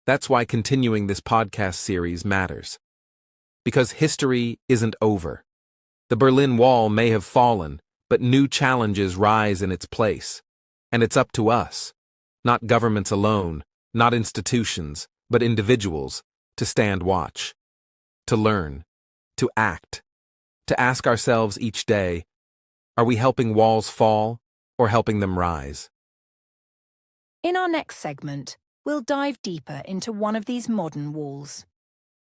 That's why continuing this podcast series matters. Because history isn't over. The Berlin Wall may have fallen, but new challenges rise in its place. And it's up to us, not governments alone, not institutions, but individuals, to stand watch, to learn, to act, to ask ourselves each day, are we helping walls fall or helping them rise? In our next segment, we'll dive deeper into one of these modern walls.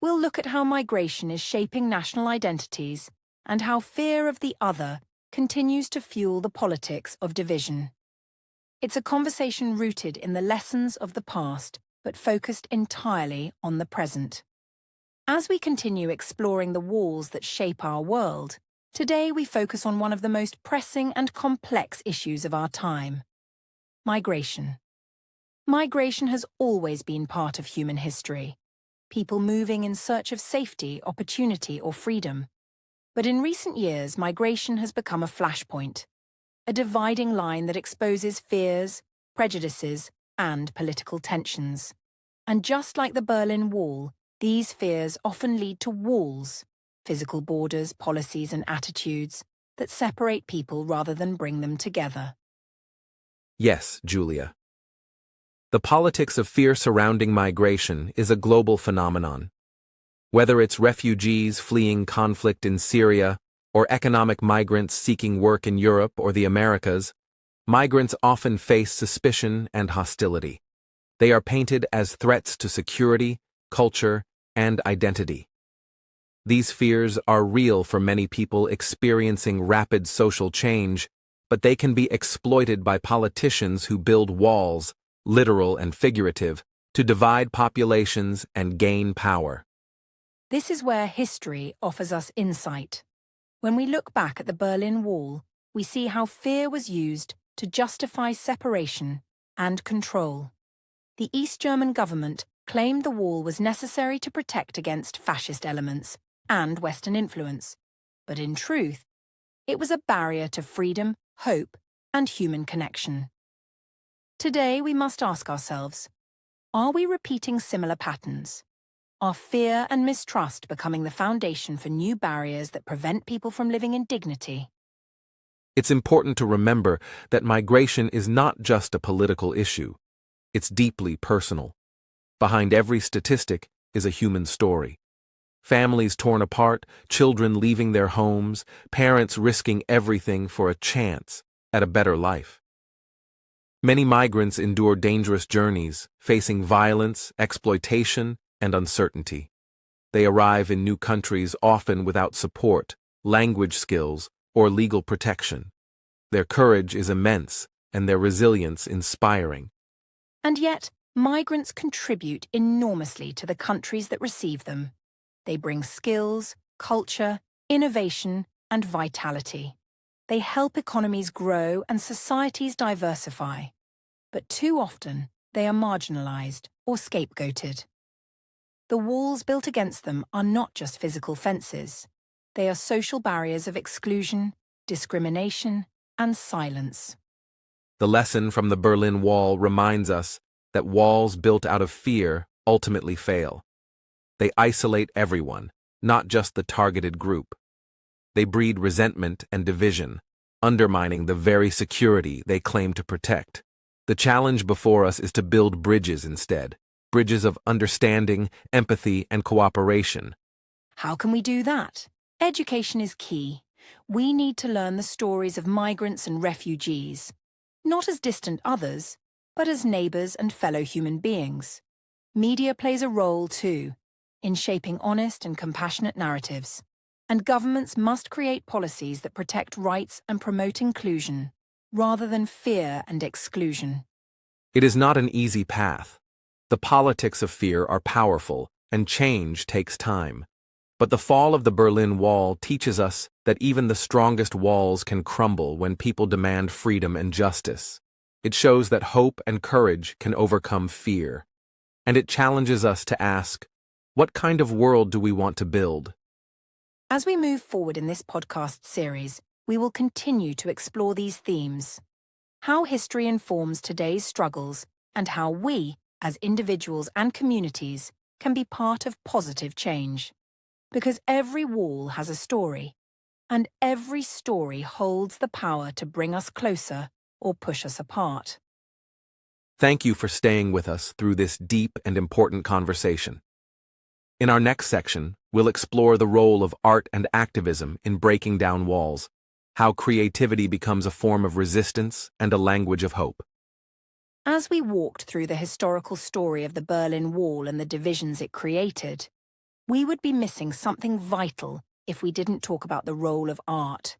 We'll look at how migration is shaping national identities and how fear of the other continues to fuel the politics of division. It's a conversation rooted in the lessons of the past, but focused entirely on the present. As we continue exploring the walls that shape our world, today we focus on one of the most pressing and complex issues of our time: Migration. Migration has always been part of human history. People moving in search of safety, opportunity, or freedom. But in recent years, migration has become a flashpoint, a dividing line that exposes fears, prejudices, and political tensions. And just like the Berlin Wall, these fears often lead to walls, physical borders, policies, and attitudes that separate people rather than bring them together. Yes, Julia. The politics of fear surrounding migration is a global phenomenon. Whether it's refugees fleeing conflict in Syria or economic migrants seeking work in Europe or the Americas, migrants often face suspicion and hostility. They are painted as threats to security, culture, and identity. These fears are real for many people experiencing rapid social change, but they can be exploited by politicians who build walls, literal and figurative, to divide populations and gain power. This is where history offers us insight. When we look back at the Berlin Wall, we see how fear was used to justify separation and control. The East German government claimed the wall was necessary to protect against fascist elements and Western influence, but in truth, it was a barrier to freedom, hope, and human connection. Today, we must ask ourselves, are we repeating similar patterns? Are fear and mistrust becoming the foundation for new barriers that prevent people from living in dignity? It's important to remember that migration is not just a political issue. It's deeply personal. Behind every statistic is a human story. Families torn apart, children leaving their homes, parents risking everything for a chance at a better life. Many migrants endure dangerous journeys, facing violence, exploitation, and uncertainty. They arrive in new countries often without support, language skills, or legal protection. Their courage is immense, and their resilience inspiring. And yet, migrants contribute enormously to the countries that receive them. They bring skills, culture, innovation, and vitality. They help economies grow and societies diversify. But too often, they are marginalized or scapegoated. The walls built against them are not just physical fences. They are social barriers of exclusion, discrimination, and silence. The lesson from the Berlin Wall reminds us that walls built out of fear ultimately fail. They isolate everyone, not just the targeted group. They breed resentment and division, undermining the very security they claim to protect. The challenge before us is to build bridges instead, bridges of understanding, empathy, and cooperation. How can we do that? Education is key. We need to learn the stories of migrants and refugees, not as distant others, but as neighbors and fellow human beings. Media plays a role, too, in shaping honest and compassionate narratives. And governments must create policies that protect rights and promote inclusion, rather than fear and exclusion. It is not an easy path. The politics of fear are powerful, and change takes time. But the fall of the Berlin Wall teaches us that even the strongest walls can crumble when people demand freedom and justice. It shows that hope and courage can overcome fear. And it challenges us to ask, what kind of world do we want to build? As we move forward in this podcast series, we will continue to explore these themes. How history informs today's struggles and how we, as individuals and communities, can be part of positive change. Because every wall has a story, and every story holds the power to bring us closer or push us apart. Thank you for staying with us through this deep and important conversation. In our next section, we'll explore the role of art and activism in breaking down walls, how creativity becomes a form of resistance and a language of hope. As we walked through the historical story of the Berlin Wall and the divisions it created, we would be missing something vital if we didn't talk about the role of art.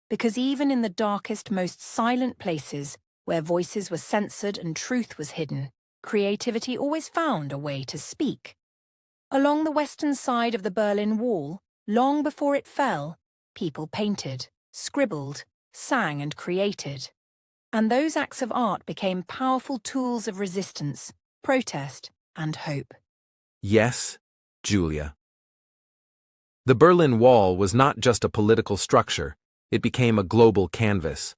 Because even in the darkest, most silent places, where voices were censored and truth was hidden, creativity always found a way to speak. Along the western side of the Berlin Wall, long before it fell, people painted, scribbled, sang and created. And those acts of art became powerful tools of resistance, protest, and hope. Yes, Julia. The Berlin Wall was not just a political structure, it became a global canvas.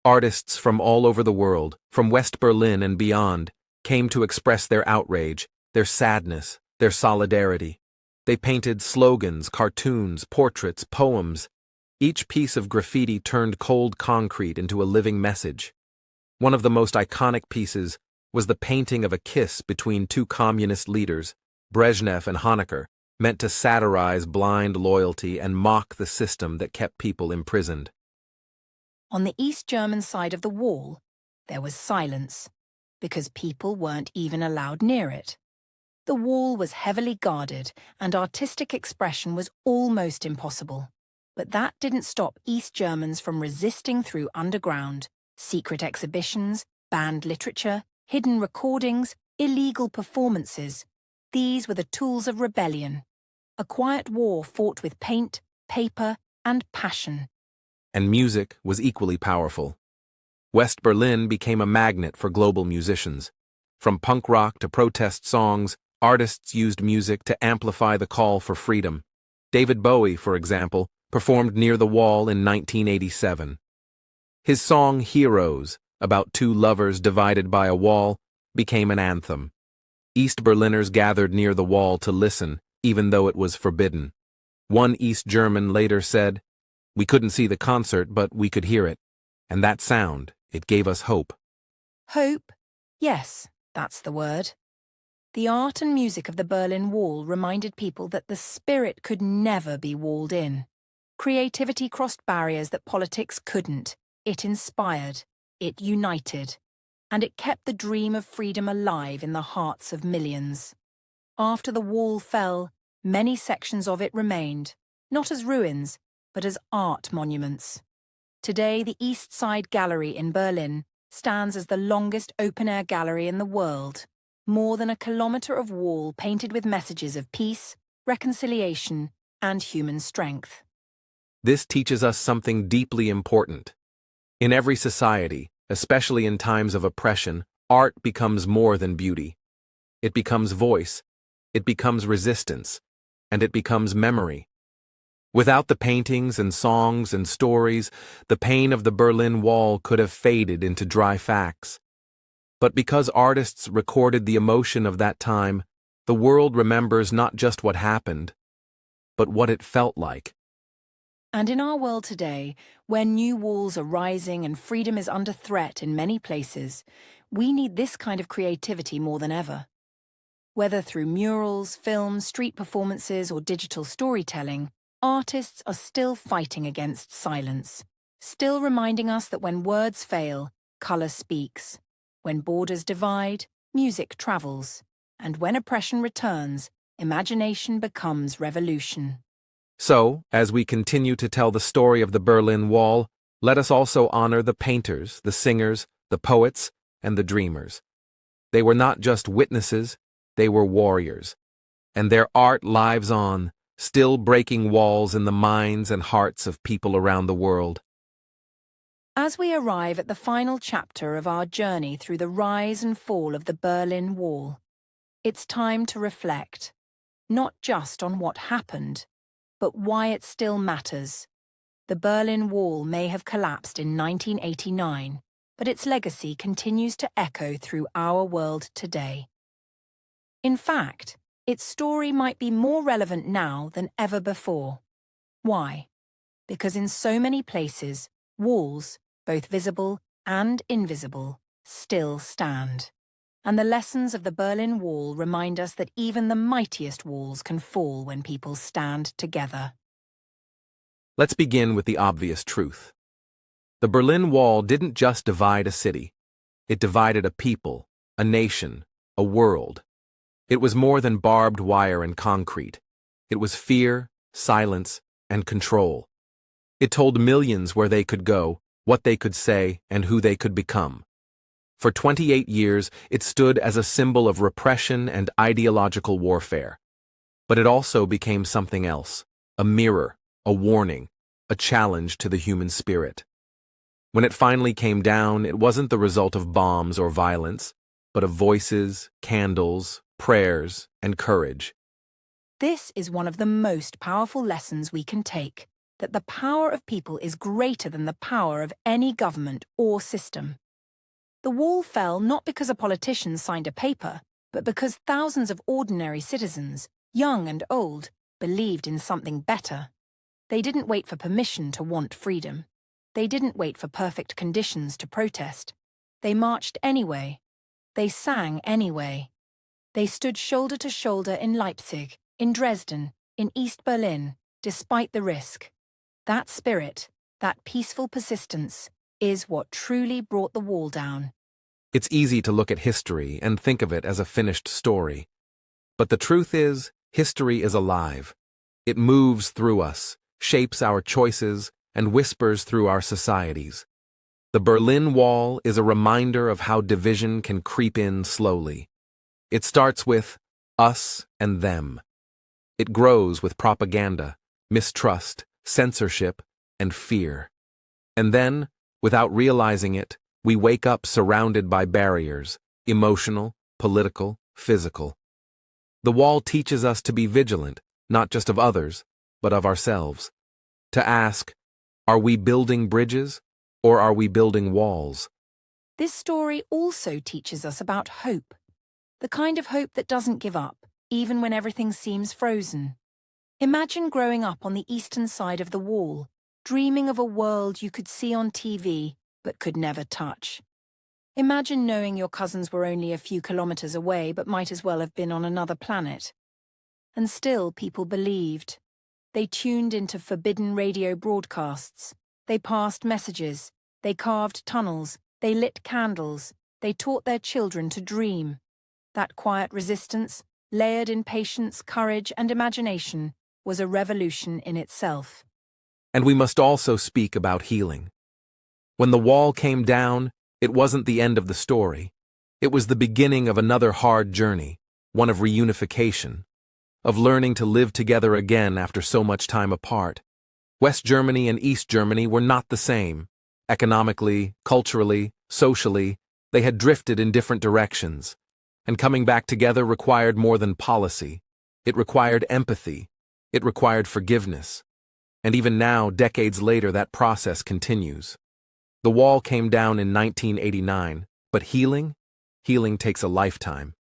Artists from all over the world, from West Berlin and beyond, came to express their outrage, their sadness, their solidarity. They painted slogans, cartoons, portraits, poems. Each piece of graffiti turned cold concrete into a living message. One of the most iconic pieces was the painting of a kiss between two communist leaders, Brezhnev and Honecker, meant to satirize blind loyalty and mock the system that kept people imprisoned. On the East German side of the wall, there was silence, because people weren't even allowed near it. The wall was heavily guarded, and artistic expression was almost impossible. But that didn't stop East Germans from resisting through underground, secret exhibitions, banned literature, hidden recordings, illegal performances. These were the tools of rebellion. A quiet war fought with paint, paper, and passion. And music was equally powerful. West Berlin became a magnet for global musicians. From punk rock to protest songs, artists used music to amplify the call for freedom. David Bowie, for example, performed near the wall in 1987. His song Heroes, about two lovers divided by a wall, became an anthem. East Berliners gathered near the wall to listen, even though it was forbidden. One East German later said, "We couldn't see the concert, but we could hear it. And that sound, it gave us hope." Hope? Yes, that's the word. The art and music of the Berlin Wall reminded people that the spirit could never be walled in. Creativity crossed barriers that politics couldn't. It inspired, it united, and it kept the dream of freedom alive in the hearts of millions. After the wall fell, many sections of it remained, not as ruins, but as art monuments. Today, the East Side Gallery in Berlin stands as the longest open-air gallery in the world. More than a kilometre of wall painted with messages of peace, reconciliation, and human strength. This teaches us something deeply important. In every society, especially in times of oppression, art becomes more than beauty. It becomes voice, it becomes resistance, and it becomes memory. Without the paintings and songs and stories, the pain of the Berlin Wall could have faded into dry facts. But because artists recorded the emotion of that time, the world remembers not just what happened, but what it felt like. And in our world today, where new walls are rising and freedom is under threat in many places, we need this kind of creativity more than ever. Whether through murals, films, street performances, or digital storytelling, artists are still fighting against silence, still reminding us that when words fail, colour speaks. When borders divide, music travels. And when oppression returns, imagination becomes revolution. So, as we continue to tell the story of the Berlin Wall, let us also honor the painters, the singers, the poets, and the dreamers. They were not just witnesses, they were warriors. And their art lives on, still breaking walls in the minds and hearts of people around the world. As we arrive at the final chapter of our journey through the rise and fall of the Berlin Wall, it's time to reflect, not just on what happened, but why it still matters. The Berlin Wall may have collapsed in 1989, but its legacy continues to echo through our world today. In fact, its story might be more relevant now than ever before. Why? Because in so many places, walls, both visible and invisible, still stand. And the lessons of the Berlin Wall remind us that even the mightiest walls can fall when people stand together. Let's begin with the obvious truth. The Berlin Wall didn't just divide a city. It divided a people, a nation, a world. It was more than barbed wire and concrete. It was fear, silence, and control. It told millions where they could go, what they could say, and who they could become. For 28 years, it stood as a symbol of repression and ideological warfare. But it also became something else, a mirror, a warning, a challenge to the human spirit. When it finally came down, it wasn't the result of bombs or violence, but of voices, candles, prayers, and courage. This is one of the most powerful lessons we can take, that the power of people is greater than the power of any government or system. The wall fell not because a politician signed a paper, but because thousands of ordinary citizens, young and old, believed in something better. They didn't wait for permission to want freedom. They didn't wait for perfect conditions to protest. They marched anyway. They sang anyway. They stood shoulder to shoulder in Leipzig, in Dresden, in East Berlin, despite the risk. That spirit, that peaceful persistence, is what truly brought the wall down. It's easy to look at history and think of it as a finished story. But the truth is, history is alive. It moves through us, shapes our choices, and whispers through our societies. The Berlin Wall is a reminder of how division can creep in slowly. It starts with us and them. It grows with propaganda, mistrust, censorship, and fear. And then, without realizing it, we wake up surrounded by barriers, emotional, political, physical. The wall teaches us to be vigilant, not just of others, but of ourselves. To ask, are we building bridges, or are we building walls? This story also teaches us about hope. The kind of hope that doesn't give up, even when everything seems frozen. Imagine growing up on the eastern side of the wall, dreaming of a world you could see on TV, but could never touch. Imagine knowing your cousins were only a few kilometers away, but might as well have been on another planet. And still people believed. They tuned into forbidden radio broadcasts. They passed messages. They carved tunnels. They lit candles. They taught their children to dream. That quiet resistance, layered in patience, courage, and imagination, was a revolution in itself. And we must also speak about healing. When the wall came down, it wasn't the end of the story. It was the beginning of another hard journey, one of reunification, of learning to live together again after so much time apart. West Germany and East Germany were not the same. Economically, culturally, socially, they had drifted in different directions. And coming back together required more than policy. It required empathy. It required forgiveness. And even now, decades later, that process continues. The wall came down in 1989, but healing takes a lifetime.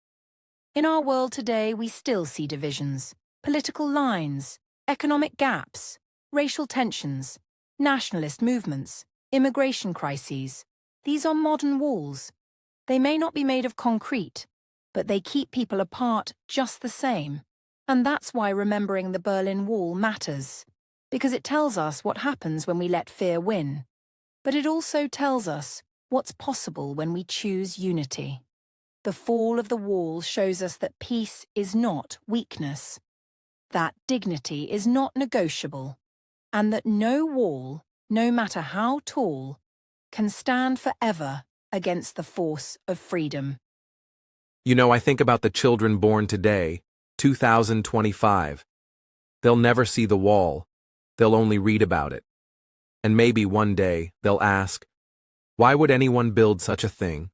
In our world today, we still see divisions, political lines, economic gaps, racial tensions, nationalist movements, immigration crises. These are modern walls. They may not be made of concrete, but they keep people apart just the same. And that's why remembering the Berlin Wall matters, because it tells us what happens when we let fear win. But it also tells us what's possible when we choose unity. The fall of the wall shows us that peace is not weakness, that dignity is not negotiable, and that no wall, no matter how tall, can stand forever against the force of freedom. You know, I think about the children born today, 2025. They'll never see the wall. They'll only read about it. And maybe one day they'll ask, why would anyone build such a thing?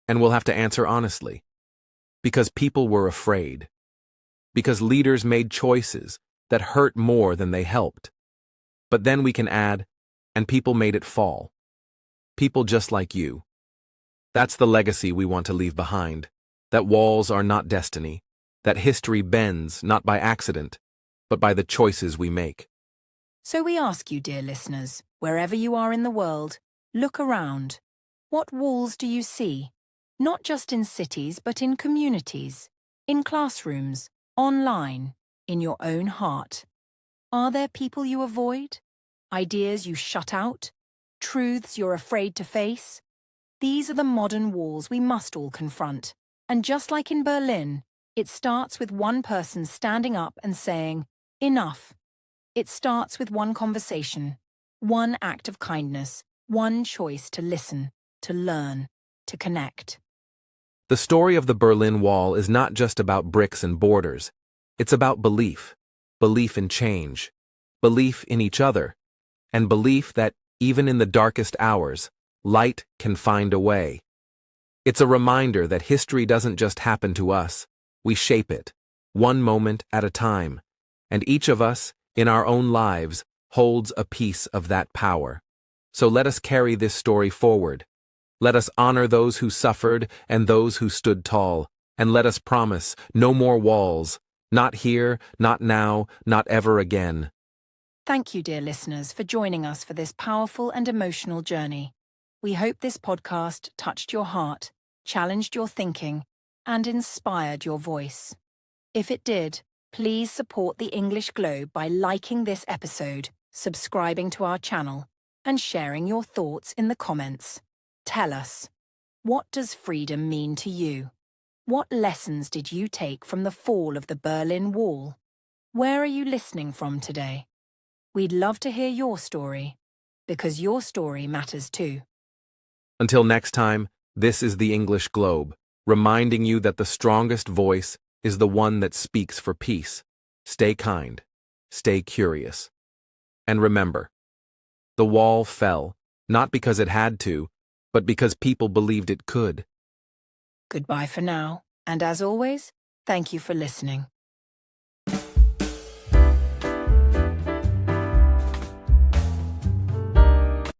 And we'll have to answer honestly. Because people were afraid. Because leaders made choices that hurt more than they helped. But then we can add, and people made it fall. People just like you. That's the legacy we want to leave behind. That walls are not destiny. That history bends not by accident, but by the choices we make. So we ask you, dear listeners, wherever you are in the world, look around. What walls do you see? Not just in cities, but in communities, in classrooms, online, in your own heart. Are there people you avoid? Ideas you shut out? Truths you're afraid to face? These are the modern walls we must all confront. And just like in Berlin, it starts with one person standing up and saying, enough. It starts with one conversation, one act of kindness, one choice to listen, to learn, to connect. The story of the Berlin Wall is not just about bricks and borders. It's about belief. Belief in change. Belief in each other. And belief that even in the darkest hours, light can find a way. It's a reminder that history doesn't just happen to us, we shape it, one moment at a time, and each of us, in our own lives, holds a piece of that power. So let us carry this story forward. Let us honor those who suffered and those who stood tall, and let us promise no more walls, not here, not now, not ever again. Thank you, dear listeners, for joining us for this powerful and emotional journey. We hope this podcast touched your heart, challenged your thinking, and inspired your voice. If it did, please support the English Globe by liking this episode, subscribing to our channel, and sharing your thoughts in the comments. Tell us, what does freedom mean to you? What lessons did you take from the fall of the Berlin Wall? Where are you listening from today? We'd love to hear your story, because your story matters too. Until next time, this is the English Globe, reminding you that the strongest voice is the one that speaks for peace. Stay kind, stay curious. And remember, the wall fell, not because it had to, but because people believed it could. Goodbye for now, and as always, thank you for listening.